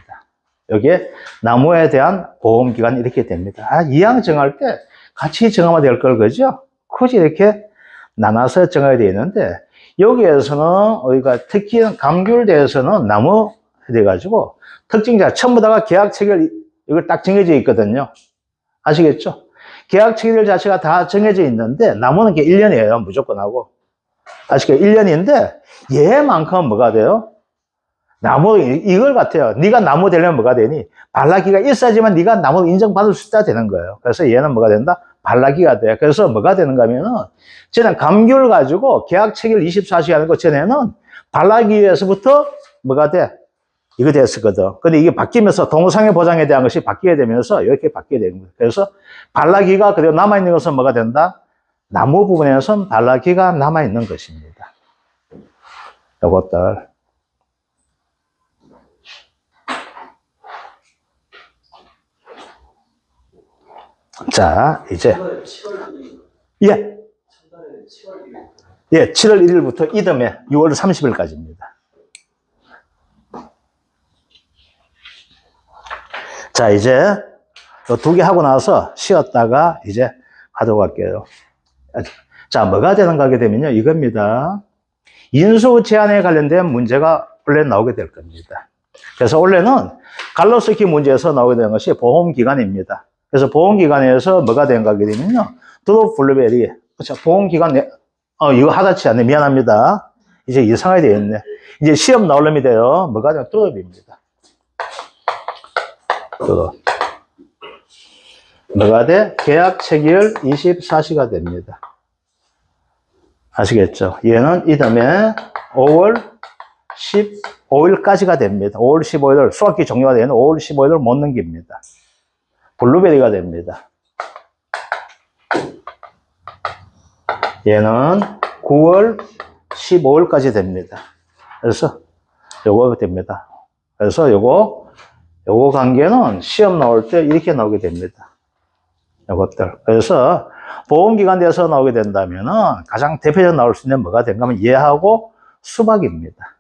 여기에 나무에 대한 보험기간이 이렇게 됩니다. 이항 정할 때 같이 정하면 될 걸, 그죠? 굳이 이렇게 나눠서 정해야 되는데, 여기에서는, 우리가 특히 감귤에 대해서는 나무 돼가지고, 특징자, 전부 다가 계약 체결, 이걸 딱 정해져 있거든요. 아시겠죠? 계약 체결 자체가 다 정해져 있는데, 나무는 1년이에요, 무조건 하고. 아시겠죠? 1년인데, 얘만큼은 뭐가 돼요? 나무, 이걸 같아요. 네가 나무 되려면 뭐가 되니? 발라기가 있어야지만 네가 나무 인정받을 수 있다 되는 거예요. 그래서 얘는 뭐가 된다? 발라기가 돼. 그래서 뭐가 되는가 하면은, 쟤는 감귤 가지고 계약 체결 24시간 하는 거 전에는 발라기에서부터 뭐가 돼? 이거 됐었거든. 근데 이게 바뀌면서 동상의 보장에 대한 것이 바뀌게 되면서 이렇게 바뀌게 되는 거예요. 그래서 발라기가 그대로 남아있는 것은 뭐가 된다? 나무 부분에서는 발라기가 남아있는 것입니다. 요것들. 자, 이제. 7월 1일. 예. 참달에 7월 1일. 예, 7월 1일부터 이듬해 6월 30일까지입니다. 자, 이제 두 개 하고 나서 쉬었다가 이제 가도록 할게요. 자, 뭐가 되는가 하게 되면요, 이겁니다. 인수 제한에 관련된 문제가 원래 나오게 될 겁니다. 그래서 원래는 갈로스키 문제에서 나오게 되는 것이 보험기간입니다. 그래서 보험기간에서 뭐가 되는가 하게 되면요, 드롭 블루베리. 그렇죠. 보험기간, 이거 하다치 않네. 미안합니다. 이제 이상하게 되어 있네. 이제 시험 나오려면 돼요. 뭐가 되면 드롭입니다. 드롭. 뭐가 돼? 계약 체결 24시가 됩니다. 아시겠죠? 얘는 이듬해 5월 15일까지가 됩니다. 5월 15일, 수학기 종료가 되는 5월 15일을 못 넘깁니다. 블루베리가 됩니다. 얘는 9월 15일까지 됩니다. 그래서 요거 됩니다. 그래서 요거 관계는 시험 나올 때 이렇게 나오게 됩니다. 요것들. 그래서 보험기간 돼서 나오게 된다면은 가장 대표적으로 나올 수 있는 뭐가 된가 하면 얘하고 수박입니다.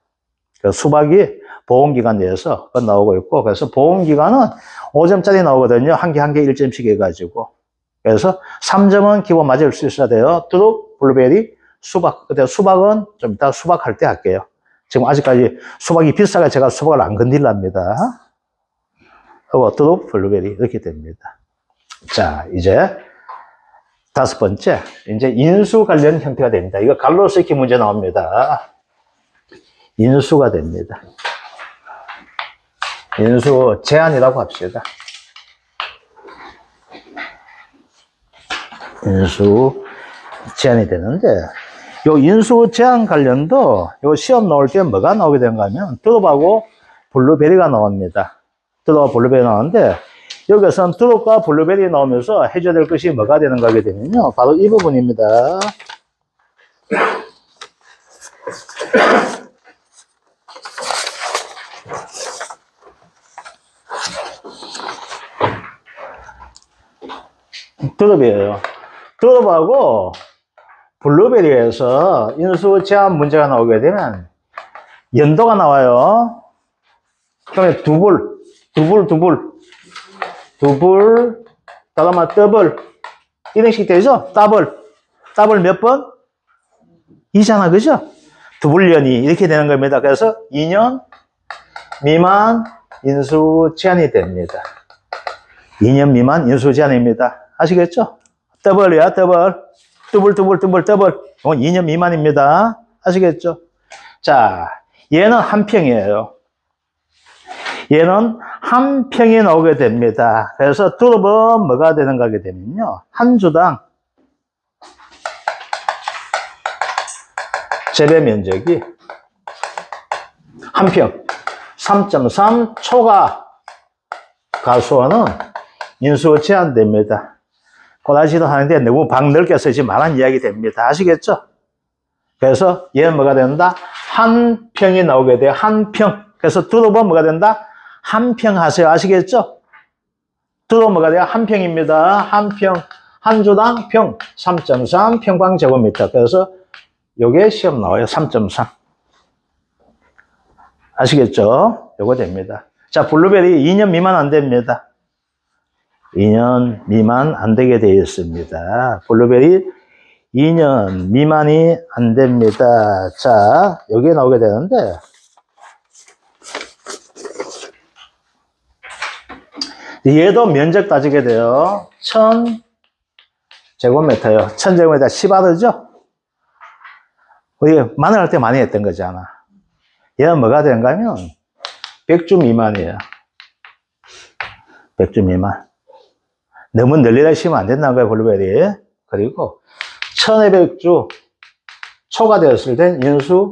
그래서 수박이 보험기간 내에서 나오고 있고, 그래서 보험기간은 5점짜리 나오거든요. 한 개 1점씩 해가지고. 그래서 3점은 기본 맞을 수 있어야 돼요. 두릅, 블루베리, 수박. 근데 수박은 좀 이따 수박할 때 할게요. 지금 아직까지 수박이 비싸가 제가 수박을 안 건들랍니다. 그리고 두릅, 블루베리 이렇게 됩니다. 자, 이제 5번째, 이제 인수 관련 형태가 됩니다. 이거 갈로스키 문제 나옵니다. 인수가 됩니다. 인수 제한이라고 합시다. 인수 제한이 되는데, 요 인수 제한 관련도 요 시험 나올 때 뭐가 나오게 되는가 하면 드롭하고 블루베리가 나옵니다. 드롭과 블루베리 나오는데, 여기서는 드롭과 블루베리 나오면서 해줘야 될 것이 뭐가 되는가 하게 되면요, 바로 이 부분입니다. 드롭이에요. 드롭하고 블루베리에서 인수 제한 문제가 나오게 되면 연도가 나와요. 그러면 두불, 다음에 더블. 이등식 되죠? 더블 몇 번? 2잖아, 그죠? 두불연이 이렇게 되는 겁니다. 그래서 2년 미만 인수 제한이 됩니다. 2년 미만 인수 제한입니다. 아시겠죠? 더블이야, 더블. 더블. 이건 2년 미만입니다. 아시겠죠? 자, 얘는 한 평이에요. 얘는 한 평이 나오게 됩니다. 그래서 두릅은 뭐가 되는가 하게 되면요. 한 주당 재배 면적이 한 평 3.3 초과 가수원은 인수 제한됩니다. 고라지도 하는데 너무 방 넓게 쓰지 말란 이야기 됩니다. 아시겠죠? 그래서 얘는 뭐가 된다? 한 평이 나오게 돼요. 한 평. 그래서 두릅은 뭐가 된다? 한 평 하세요. 아시겠죠? 두릅은 뭐가 돼요? 한 평입니다. 한 평. 한 주당 평 3.3 평방제곱미터. 그래서 요게 시험 나와요. 3.3. 아시겠죠? 요거 됩니다. 자, 블루베리 2년 미만 안 됩니다. 2년 미만 안 되게 되어 있습니다. 블루베리 2년 미만이 안 됩니다. 자, 여기에 나오게 되는데, 얘도 면적 따지게 돼요. 1000제곱미터요. 1000제곱미터 10아르죠? 우리 마늘 할 때 많이 했던 거잖아. 얘는 뭐가 되는가 하면 100주 미만이에요. 100주 미만. 너무 널리다 심으면 안 된다는 거예요, 블루베리. 그리고 1200주 초과되었을 땐 인수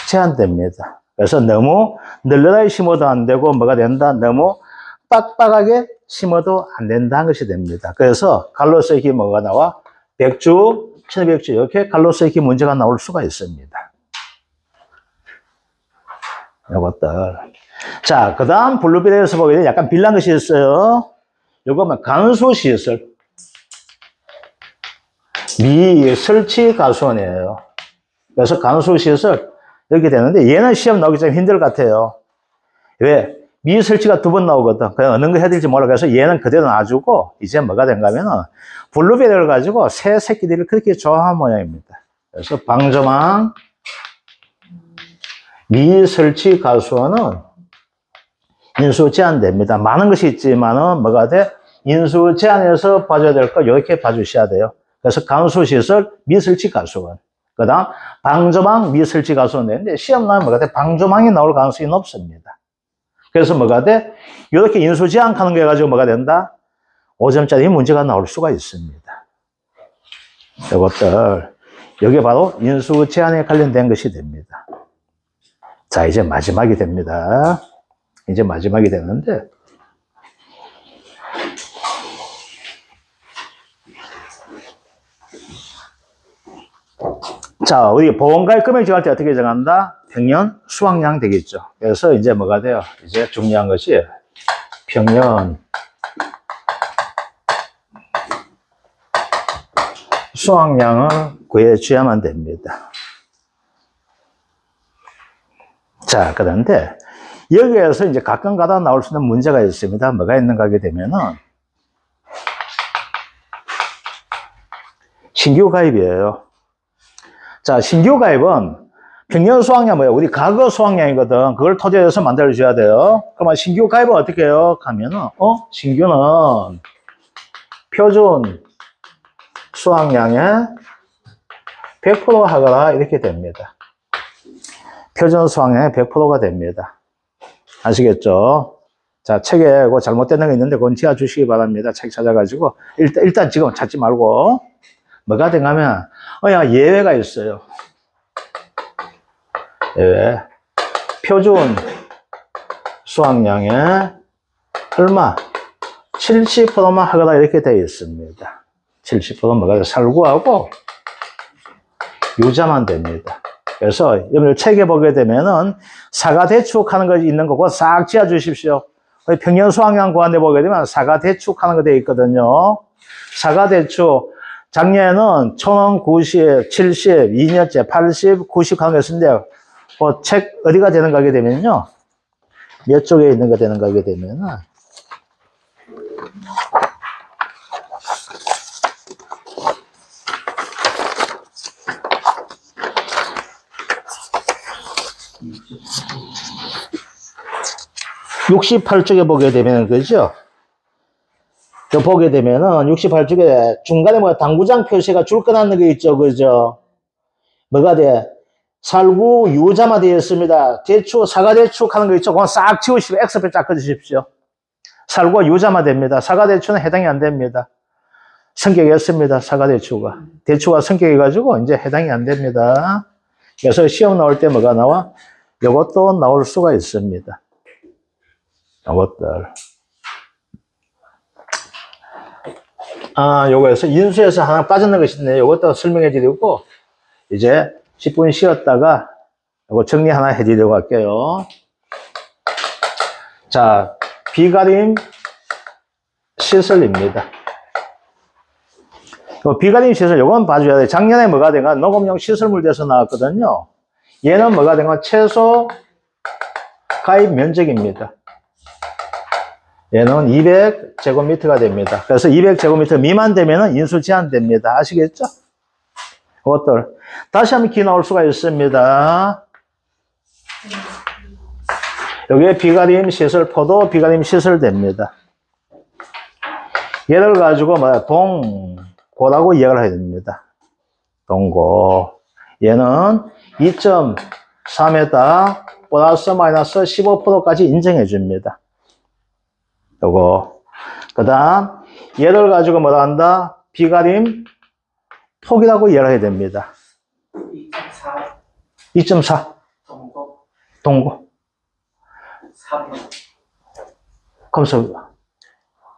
제한됩니다. 그래서 너무 널리다 심어도 안 되고 뭐가 된다? 너무 빡빡하게 심어도 안 된다는 것이 됩니다. 그래서 갈로세기 뭐가 나와? 100주, 1200주 이렇게 갈로세기 문제가 나올 수가 있습니다. 이것들. 자, 그 다음 블루베리에서 보게 되면 약간 빌란 것이 있어요. 요거는 간수시설. 미설치 가수원이에요. 그래서 간수시설 이렇게 되는데 얘는 시험 나오기 좀 힘들 것 같아요. 왜? 미설치가 2번 나오거든. 그냥 어느 거 해야 될지 몰라. 그래서 얘는 그대로 놔주고 이제 뭐가 된가 하면은 블루베리를 가지고 새 새끼들을 그렇게 좋아하는 모양입니다. 그래서 방조망 미설치 가수원은 인수 제한됩니다. 많은 것이 있지만은 뭐가 돼? 인수 제한해서 봐줘야 될 거 이렇게 봐주셔야 돼요. 그래서 간수시설 미설치 가수원. 그 다음 방조망 미설치 가수원 되는데 시험 나면 뭐가 돼? 방조망이 나올 가능성이 높습니다. 그래서 뭐가 돼? 이렇게 인수 제한하는 거 해가지고 뭐가 된다? 5점짜리 문제가 나올 수가 있습니다. 이것들 여기 바로 인수 제한에 관련된 것이 됩니다. 자, 이제 마지막이 됩니다. 이제 마지막이 되는데, 자, 우리 보험가액 금액 정할 때 어떻게 정한다? 평년 수확량 되겠죠. 그래서 이제 뭐가 돼요? 이제 중요한 것이 평년 수확량을 구해줘야만 됩니다. 자, 그런데 여기에서 이제 가끔가다 나올 수 있는 문제가 있습니다. 뭐가 있는가 하게 되면은 신규 가입이에요. 자, 신규 가입은 평년 수확량 뭐예요? 우리 과거 수확량이거든. 그걸 토대로 해서 만들어줘야 돼요. 그러면 신규 가입은 어떻게 해요? 하면은, 신규는 표준 수확량의 100% 하거나 이렇게 됩니다. 표준 수확량의 100%가 됩니다. 아시겠죠? 자, 책에 그 잘못된 거 있는데 그건 지어 주시기 바랍니다. 책 찾아가지고. 일단 지금 찾지 말고. 뭐가 된가면, 예외가 있어요. 예외. 표준 수확량의 얼마? 70%만 하거나 이렇게 되어 있습니다. 70%는 뭐가 돼요? 살구하고 유자만 됩니다. 그래서 여러분들 책에 보게 되면은 사과대축하는 거 있는 거고 싹 지어 주십시오. 평년 수확량 구간에 보게 되면 사과대축하는 거 되어 있거든요. 사과대축 작년에는 1000원, 90, 70, 2년째 80, 90 하는 거 있는데 그 책 어디가 되는가 하게 되면요. 몇 쪽에 있는 거 되는가 하게 되면은, (68쪽에) 보게 되면, 그죠? 보게 되면은, (68쪽에) 중간에 뭐 당구장 표시가 줄 끊는 게 있죠, 그죠? 뭐가 돼? 살구 유자마 되어 있습니다. 대추, 사과대추 하는 거 있죠? 그건 싹 지우시고 X표 쫙 그으십시오. 살구가 유자마 됩니다. 사과대추는 해당이 안 됩니다. 성격이 없습니다. 사과대추가. 대추가 성격이 가지고 이제 해당이 안 됩니다. 그래서 시험 나올 때 뭐가 나와? 이것도 나올 수가 있습니다. 이것들. 요거에서 인수에서 하나 빠졌는 것이 있네요. 이것도 설명해 드리고, 이제 10분 쉬었다가 이거 정리 하나 해드리려고 할게요. 자, 비가림 시설입니다. 비가림 시설, 요건 봐줘야 돼요. 작년에 뭐가 된가? 녹음용 시설물 돼서 나왔거든요. 얘는 뭐가 된가? 최소 가입 면적입니다. 얘는 200제곱미터가 됩니다. 그래서 200제곱미터 미만 되면 인수 제한됩니다. 아시겠죠? 그것들. 다시 한번 기 나올 수가 있습니다. 여기에 비가림 시설포도 비가림 시설됩니다. 얘를 가지고 동고라고 이야기를 해야 됩니다. 동고. 얘는 2.4m 플러스 마이너스 15%까지 인정해 줍니다. 요거. 그 다음, 얘를 가지고 뭐라 한다? 비가림 폭이라고 이해를 해야 됩니다. 2.4. 동고. 3. 그러면서,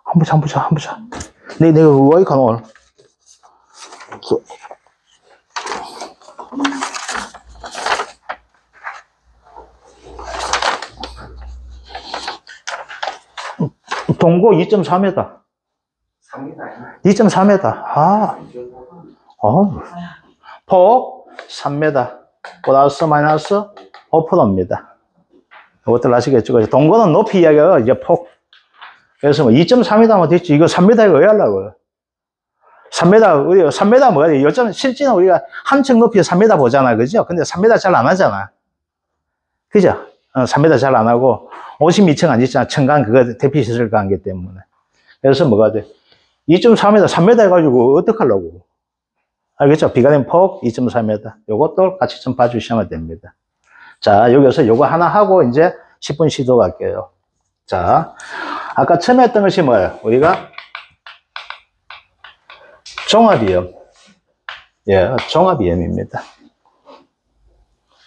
한 보자. 내가 왜 가노? 동고 2.4m. 2.4m. 폭 3m. 플러스 마이너스 5%입니다. 이것들 아시겠죠? 동고는 높이 이야기가 이제 폭. 그래서 2.3m면 됐지. 이거 3m에 왜 하려고요? 3m 뭐가 돼? 요즘 실제는 우리가 한 층 높이 3m 보잖아. 그죠? 근데 3m 잘 안 하잖아. 그죠? 3m 잘 안 하고 52층 안 짓잖아. 층간 그거 대피시설 관계 때문에. 그래서 뭐가 돼? 2.4m, 3m 해가지고 어떡하려고? 알겠죠? 비가림 폭 2.4m. 요것도 같이 좀 봐주시면 됩니다. 자, 여기서 요거 하나 하고 이제 10분 쉬도록 할게요. 자, 아까 처음에 했던 것이 뭐예요? 우리가 종합이염. 예, 종합이염입니다.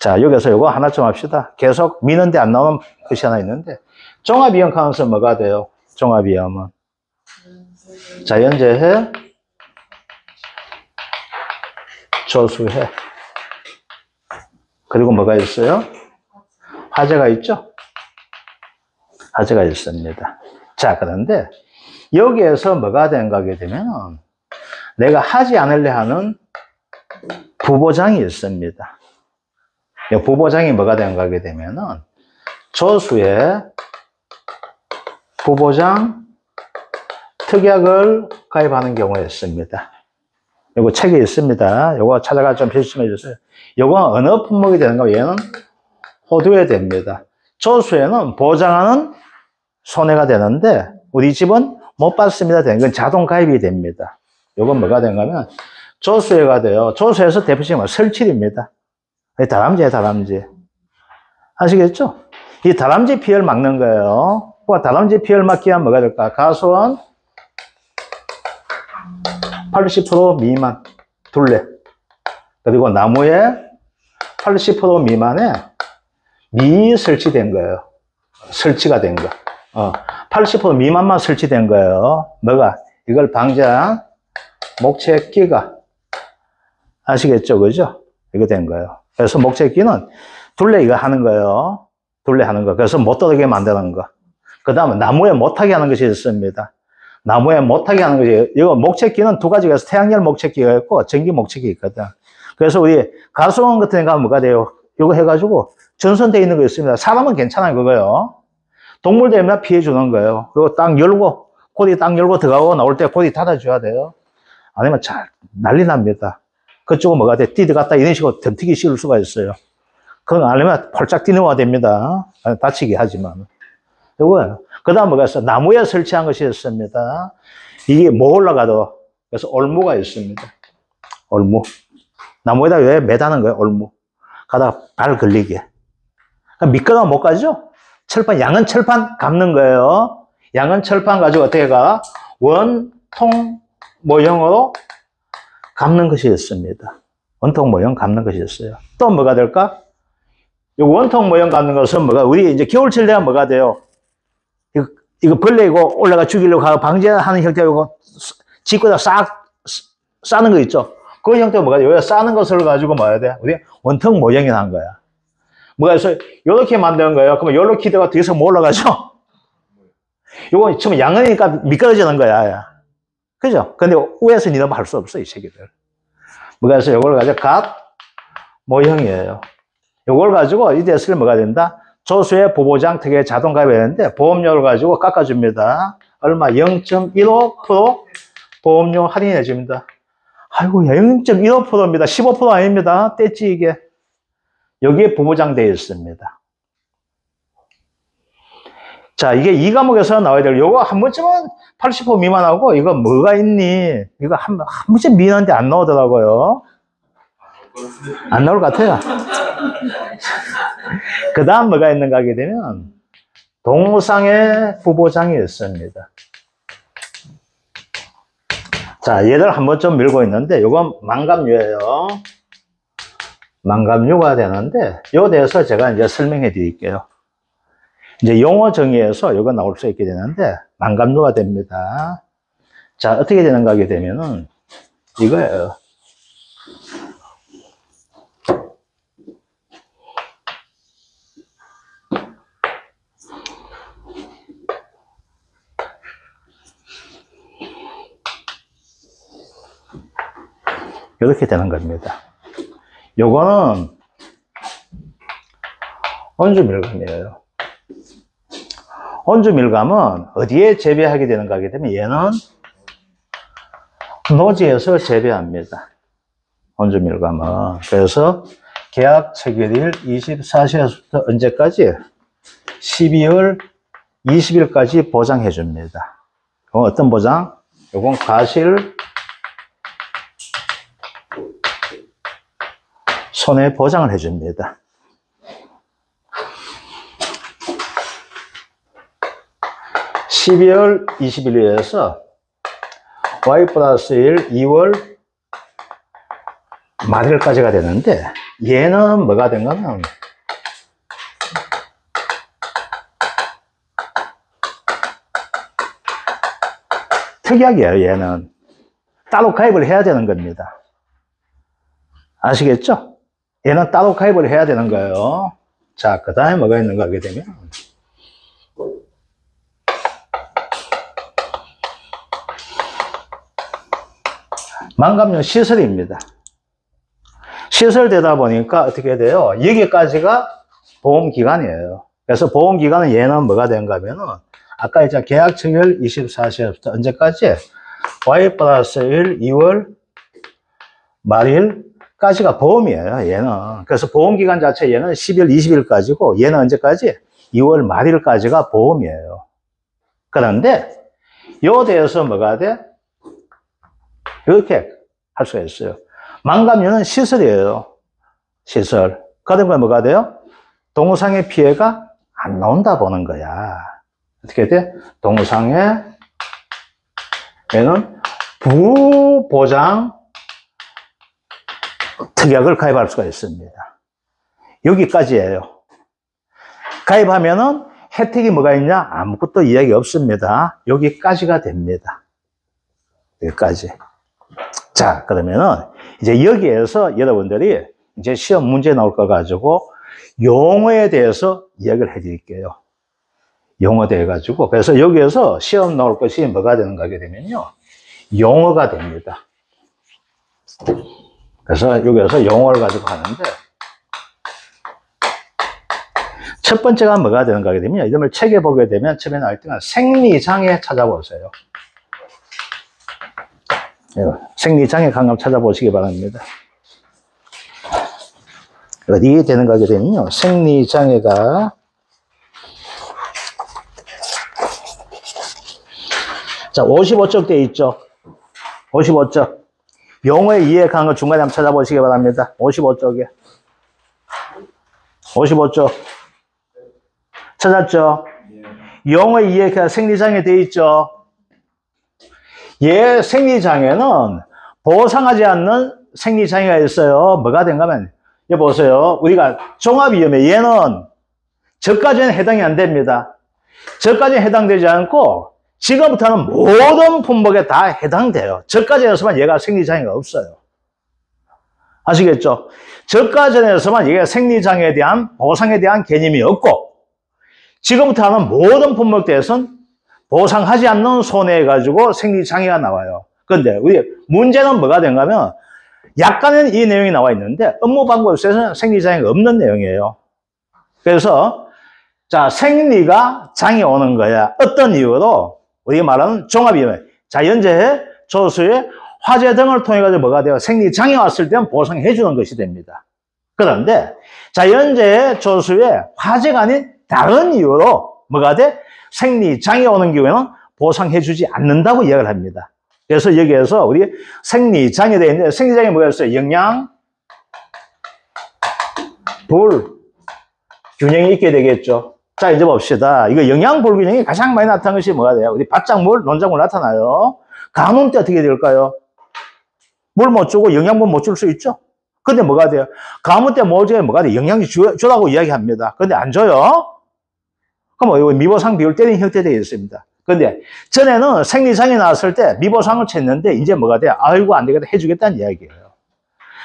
자, 여기서 요거 하나 좀 합시다. 계속 미는데 안 나오는 것이 하나 있는데, 종합이염 가운데서 뭐가 돼요? 종합이염은 자연재해, 조수해, 그리고 뭐가 있어요? 화재가 있죠? 화재가 있습니다. 자, 그런데 여기에서 뭐가 되는가 하게 되면 내가 하지 않으려 하는 부보장이 있습니다. 이 부보장이 뭐가 되는가 하게 되면은 조수에 부보장 특약을 가입하는 경우가 있습니다. 요거 책에 있습니다. 요거 찾아가 좀 필수해 주세요. 요거 어느 품목이 되는가? 얘는 호두에 됩니다. 조수에는 보장하는 손해가 되는데 우리 집은 못 받습니다. 되는 건 자동 가입이 됩니다. 요건 뭐가 되는가 하면 조수에가 돼요. 조수에서 대표적인 설치입니다. 다람쥐에 다람쥐. 아시겠죠? 이 다람쥐 피해를 막는 거예요. 다람쥐 피해를 막기 위한 뭐가 될까? 가수원 80% 미만 둘레. 그리고 나무에 80% 미만의 미 설치된 거예요. 설치가 된 거. 80% 미만만 설치된 거예요. 뭐가? 이걸 방지한 목책기가. 아시겠죠? 그죠? 이거 된 거예요. 그래서 목책기는 둘레 이거 하는 거예요. 둘레 하는 거. 그래서 못 떨어지게 만드는 거. 그 다음에 나무에 못하게 하는 것이 있습니다. 나무에 못하게 하는 것이, 이거 목책기는 두 가지가 있어요. 태양열 목책기가 있고 전기 목책기 있거든. 그래서 우리 가수원 같은 데 가면 뭐가 돼요? 이거 해가지고 전선되어 있는 거 있습니다. 사람은 괜찮아요, 그거요. 동물 되면 피해 주는 거예요. 그리고 딱 열고, 코디 딱 열고 들어가고 나올 때 코디 닫아줘야 돼요. 아니면 잘 난리 납니다. 그쪽은 뭐가 돼? 뛰어갔다 이런 식으로 덤튀기 씌울 수가 있어요. 그건 아니면 폴짝 뛰어와 됩니다. 다치게 하지만. 이거예요. 그 다음 뭐가 있어? 나무에 설치한 것이 있습니다. 이게 뭐 올라가도, 그래서 올무가 있습니다. 올무. 나무에다 왜 매다는 거예요? 올무. 가다가 발 걸리게. 미끄러면 못 가죠? 철판, 양은 철판 감는 거예요. 양은 철판 가지고 어떻게 가? 원통 모형으로 감는 것이 있습니다. 원통 모형 감는 것이 있어요. 또 뭐가 될까? 이 원통 모형 감는 것은 뭐가, 우리 이제 겨울철 되면 뭐가 돼요? 이거 벌레고 올라가 죽이려고 하고 방지하는 형태고 짓고다 싸는 거 있죠? 그 형태가 뭐가 돼요? 여기다 싸는 것을 가지고 뭐 해야 돼? 우리 원통 모형이 난 거야. 뭐가 있어요? 요렇게 만드는 거예요. 그러면 요렇게 기대가 뒤에서 뭐 올라가죠? 요거 처음에 양으니까 미끄러지는 거야. 그죠? 근데 위에서 니는 할 수 없어, 이 새끼들. 뭐가 있어요? 요걸 가지고 각 모형이에요. 요걸 가지고 이데스를 뭐가 된다? 조수의 보보장 특혜 자동 가입했는데 보험료를 가지고 깎아줍니다. 얼마? 0.15% 보험료 할인해 줍니다. 아이고, 0.15%입니다. 15% 아닙니다. 떼지 이게. 여기에 보보장 되어 있습니다. 자, 이게 이 과목에서 나와야 될, 요거 한 번쯤은 80% 미만하고, 이거 뭐가 있니? 이거 한 번쯤 미안한데 안 나오더라고요. 안 나올 것 같아요. 그 다음 뭐가 있는가 하게 되면, 동상의 부보장이 있습니다. 자, 얘들 한 번쯤 밀고 있는데, 요건 망감류예요. 망감류가 되는데, 요 대해서 제가 이제 설명해 드릴게요. 이제 용어 정의에서 이거 나올 수 있게 되는데, 망감류가 됩니다. 자, 어떻게 되는가 하게 되면은, 이거예요. 이렇게 되는 겁니다. 요거는 온주밀감이에요. 온주밀감은 어디에 재배하게 되는가 하게 되면 얘는 노지에서 재배합니다. 온주밀감은. 그래서 계약 체결일 24시에서부터 언제까지? 12월 20일까지 보장해 줍니다. 어떤 보장? 요건 과실 손해 보장을 해줍니다. (12월 20일에서) y 플러스 1 2월 말일까지가 되는데, 얘는 뭐가 된 거는 특약이에요. 얘는 따로 가입을 해야 되는 겁니다. 아시겠죠? 얘는 따로 가입을 해야 되는 거예요. 자, 그 다음에 뭐가 있는가 하게 되면, 망감용 시설입니다. 시설되다 보니까 어떻게 돼요? 여기까지가 보험기간이에요. 그래서 보험기간은 얘는 뭐가 되는가 하면은, 아까 이제 계약 체결 24시부터 언제까지? y 플러스 1 2월 말일까지가 보험이에요, 얘는. 그래서 보험기간 자체 얘는 12월 20일까지고, 얘는 언제까지? 2월 말일까지가 보험이에요. 그런데, 요 대해서 뭐가 돼? 이렇게 할 수가 있어요. 망감류는 시설이에요. 시설. 그러면 뭐가 돼요? 동상의 피해가 안 나온다 보는 거야. 어떻게 돼? 동상의 얘는 부보장 특약을 가입할 수가 있습니다. 여기까지예요. 가입하면은 혜택이 뭐가 있냐? 아무것도 이야기 없습니다. 여기까지가 됩니다. 여기까지. 자, 그러면은 이제 여기에서 여러분들이 이제 시험 문제 나올 거 가지고 용어에 대해서 이야기를 해 드릴게요. 용어 돼 가지고. 그래서 여기에서 시험 나올 것이 뭐가 되는가 하게 되면요, 용어가 됩니다. 그래서 여기에서 용어를 가지고 하는데, 첫 번째가 뭐가 되는가 하게 되면, 이름을 책에 보게 되면 처음에 나올 때는 생리장애 찾아보세요. 생리장애 강압 찾아보시기 바랍니다. 어디에 되는가 하게 되면요, 생리장애가 자 55쪽 돼 있죠. 55쪽 용어의 이해 강한 거 중간에 한번 찾아보시기 바랍니다. 55쪽에 55쪽 찾았죠? 용어의 이해가 생리장애 돼 있죠. 얘 생리장애는 보상하지 않는 생리장애가 있어요. 뭐가 된가 하면 여기 보세요. 우리가 종합위험에 얘는 저까지는 해당이 안 됩니다. 저까지는 해당되지 않고 지금부터는 모든 품목에 다 해당돼요. 저까지에서만 얘가 생리장애가 없어요. 아시겠죠? 저까지에서만 얘가 생리장애에 대한 보상에 대한 개념이 없고 지금부터는 모든 품목대에서는 보상하지 않는 손해해가지고 생리장애가 나와요. 그런데 우리 문제는 뭐가 된가 하면 약간은 이 내용이 나와 있는데 업무 방법에서는 생리장애가 없는 내용이에요. 그래서 자 생리가 장애 오는 거야. 어떤 이유로 우리가 말하는 종합위험에 자연재해, 조수해, 화재 등을 통해 가지고 뭐가 돼요? 생리장애 왔을 때는 보상해 주는 것이 됩니다. 그런데 자연재해, 조수해, 화재가 아닌 다른 이유로 뭐가 돼? 생리장애 오는 경우에는 보상해 주지 않는다고 이야기를 합니다. 그래서 여기에서 우리 생리장애 되어 있는데 생리장애 뭐가 있어요? 영양, 불, 균형이 있게 되겠죠. 자, 이제 봅시다. 이거 영양 불균형이 가장 많이 나타나는 것이 뭐가 돼요? 우리 바짝물, 논작물 나타나요. 가뭄 때 어떻게 될까요? 물 못 주고 영양분 못 줄 수 있죠? 근데 뭐가 돼요? 가뭄 때 뭐가 돼요? 영양제 주라고 이야기합니다. 근데 안 줘요? 그럼 이거 미보상 비율 때리는 형태 되어 있습니다. 근데 전에는 생리장애 나왔을 때 미보상을 쳤는데 이제 뭐가 돼요? 아이고 안 되겠다 해주겠다는 이야기예요.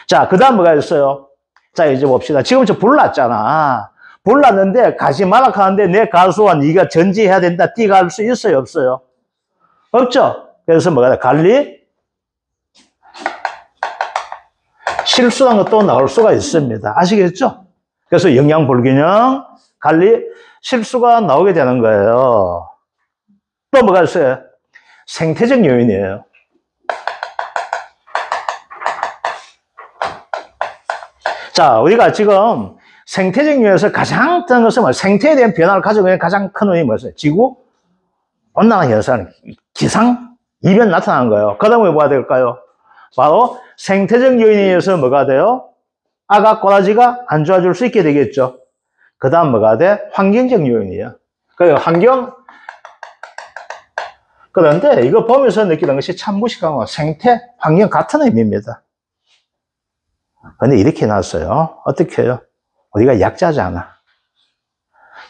자, 그 다음 뭐가 있어요? 자, 이제 봅시다. 지금 저 불 났잖아. 불 났는데 가지 마라 하는데 내 가수와 네가 전지해야 된다. 뛰어갈 수 있어요? 없어요? 없죠? 그래서 뭐가 돼요? 관리? 실수한 것도 나올 수가 있습니다. 아시겠죠? 그래서 영양 불균형, 관리, 실수가 나오게 되는 거예요. 또 뭐가 있어요? 생태적 요인이에요. 자, 우리가 지금 생태적 요인에서 가장 큰 것은 뭐 생태에 대한 변화를 가지고 있는 가장 큰 원인이 뭐였어요? 지구 온난화 현상, 기상 이변 나타나는 거예요. 그 다음에 뭐가 될까요? 바로 생태적 요인에 의해서 뭐가 돼요? 아가 꼬라지가 안 좋아질 수 있게 되겠죠. 그 다음 뭐가 돼? 환경적 요인이에요. 그 환경, 그런데 이거 보면서 느끼는 것이 참 무식하고 생태, 환경 같은 의미입니다. 근데 이렇게 나왔어요. 어떻게 해요? 우리가 약자잖아.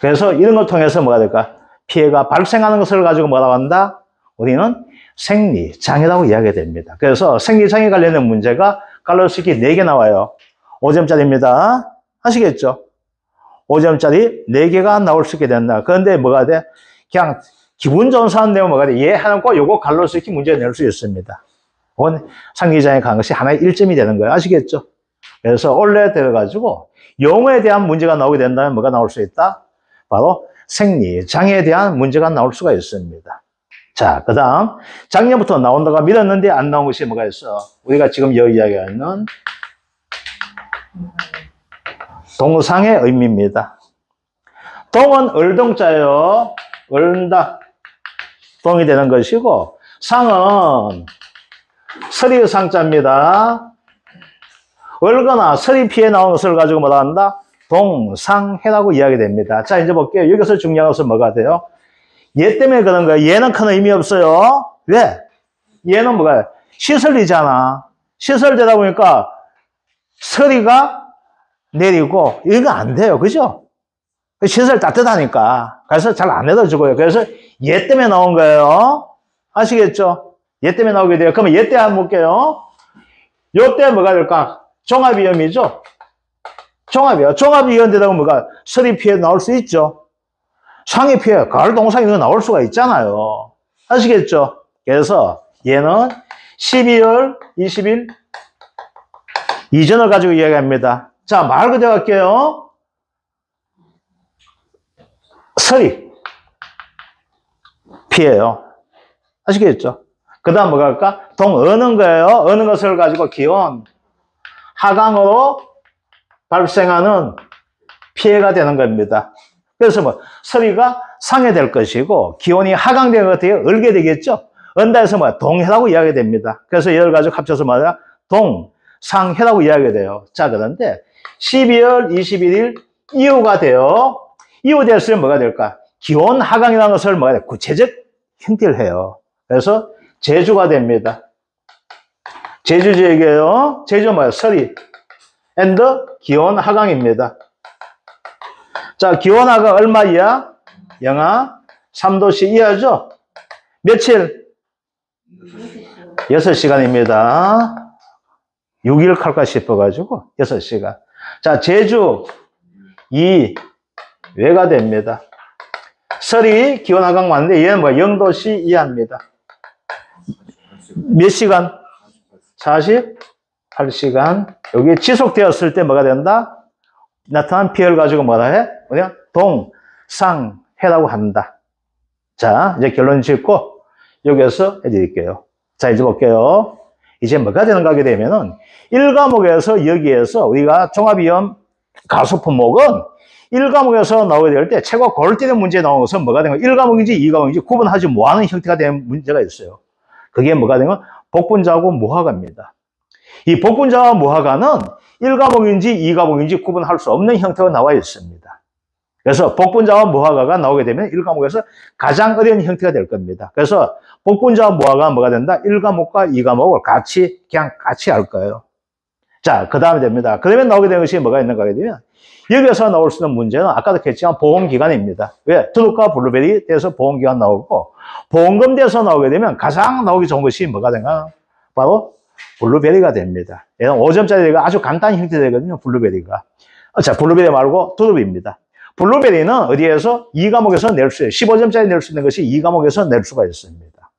그래서 이런 걸 통해서 뭐가 될까? 피해가 발생하는 것을 가지고 뭐라고 한다? 우리는 생리장애라고 이야기가 됩니다. 그래서 생리장애 관련된 문제가 갈로스키 4개 나와요. 5점짜리입니다. 아시겠죠? 5점짜리 4개가 나올 수 있게 된다. 그런데 뭐가 돼? 그냥 기분 좋은 사람 되면 뭐가 돼? 얘 하는 거 요거 갈로스키 문제 낼 수 있습니다. 그건 생리장애 간 것이 하나의 1점이 되는 거예요. 아시겠죠? 그래서 원래 들어가지고 용어에 대한 문제가 나오게 된다면 뭐가 나올 수 있다? 바로 생리장애에 대한 문제가 나올 수가 있습니다. 자, 그 다음 작년부터 나온다고 믿었는데 안 나온 것이 뭐가 있어? 우리가 지금 여기 이야기하는 동상의 의미입니다. 동은 을동자예요. 을다. 동이 되는 것이고 상은 서리의 상자입니다. 을거나 서리 피해 나온 것을 가지고 뭐라 한다? 동상해라고 이야기됩니다. 자, 이제 볼게요. 여기서 중요한 것은 뭐가 돼요? 얘 때문에 그런 거예요. 얘는 큰 의미 없어요. 왜? 얘는 뭐가 시설이잖아. 시설되다 보니까 서리가 내리고 이거 안 돼요. 그죠? 시설 따뜻하니까. 그래서 잘 안 내려주고요. 그래서 얘 때문에 나온 거예요. 아시겠죠? 얘 때문에 나오게 돼요. 그러면 얘 때 한번 볼게요. 요 때 뭐가 될까? 종합위험이죠? 종합이요. 종합위험 되다 보면 뭐가 서리 피해 나올 수 있죠? 상해 피해, 가을 동상 이런 거 나올 수가 있잖아요. 아시겠죠? 그래서 얘는 12월 20일 이전을 가지고 이야기합니다. 자, 말 그대로 할게요. 설이 P예요. 아시겠죠? 그 다음 뭐가 할까? 동 어는 거예요. 어는 것을 가지고 기온 하강으로 발생하는 피해가 되는 겁니다. 그래서 뭐 서리가 상해될 것이고 기온이 하강된 것 어떻게 얼게 되겠죠? 언다 해서 뭐 동해라고 이야기 됩니다. 그래서 이걸 가지고 합쳐서 뭐야? 동상해라고 이야기가 돼요. 자, 그런데 12월 21일 이후가 돼요. 이후 됐으면 뭐가 될까? 기온 하강이라는 것을 뭐가 돼? 구체적 형태를 해요. 그래서 제주가 됩니다. 제주 지역이에요. 제주 뭐야? 서리 and 기온 하강입니다. 자, 기온 하강 얼마 이하? 영하 3도씨 이하죠? 며칠? 6시간입니다. 6일 칼까 싶어가지고 6시간. 자, 제주 2외가 됩니다. 설이 기온 하강 맞는데 얘는 뭐 0도씨 이하입니다. 몇 시간? 48시간. 여기 지속되었을 때 뭐가 된다? 나타난 피해를 가지고 뭐라 해? 뭐냐? 동상해라고 합니다. 자, 이제 결론 짓고 여기에서 해드릴게요. 자, 이제 볼게요. 이제 뭐가 되는가 하게 되면은 1과목에서 여기에서 우리가 종합위험 가소품목은 1과목에서 나오게 될 때 최고 골때리는 문제에 나온 것은 뭐가 되는 거예요? 1과목인지 2과목인지 구분하지 못하는 형태가 되는 문제가 있어요. 그게 뭐가 되면 복분자하고 무화과입니다. 이 복분자와 무화과는 1과목인지 2과목인지 구분할 수 없는 형태가 나와 있습니다. 그래서 복분자와 무화과가 나오게 되면 1과목에서 가장 어려운 형태가 될 겁니다. 그래서 복분자와 무화과가 뭐가 된다? 1과목과 2과목을 그냥 같이 할 거예요. 자, 그 다음에 됩니다. 그 다음에 나오게 되는 것이 뭐가 있는가 하게 되면 여기서 나올 수 있는 문제는 아까도 했지만 보험기간입니다. 왜? 두둑과 블루베리 돼서 보험기간 나오고 보험금 돼서 나오게 되면 가장 나오기 좋은 것이 뭐가 되나? 바로 블루베리가 됩니다. 얘는 5점짜리가 아주 간단한 형태되거든요. 블루베리가. 자, 블루베리 말고 두릅입니다. 블루베리는 어디에서? 2과목에서 낼 수 있어요. 15점짜리 낼 수 있는 것이 2과목에서 낼 수가 있습니다.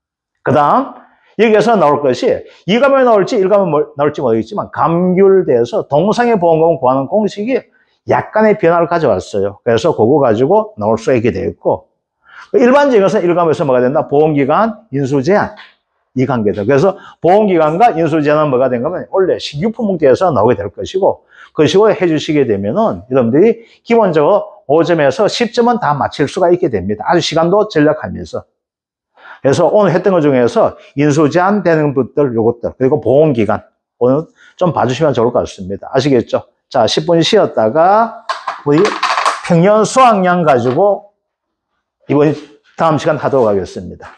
그 다음 여기에서 나올 것이 2과목에 나올지 1과목에 나올지 모르겠지만 감귤돼서 동상의 보험금을 구하는 공식이 약간의 변화를 가져왔어요. 그래서 그거 가지고 나올 수 있게 되었고 일반적인 것은 1과목에서 뭐가 된다? 보험기간, 인수제한 이 관계다. 그래서 보험기간과 인수제한은 뭐가 된 거면 원래 식유품목대에서 나오게 될 것이고 그 식으로 해주시게 되면은 여러분들이 기본적으로 5점에서 10점은 다 맞힐 수가 있게 됩니다. 아주 시간도 절약하면서. 그래서 오늘 했던 것 중에서 인수제한 되는 것들, 요것들, 그리고 보험기간 오늘 좀 봐주시면 좋을 것 같습니다. 아시겠죠? 자, 10분 쉬었다가 우리 평년 수학량 가지고 이번 다음 시간 하도록 하겠습니다.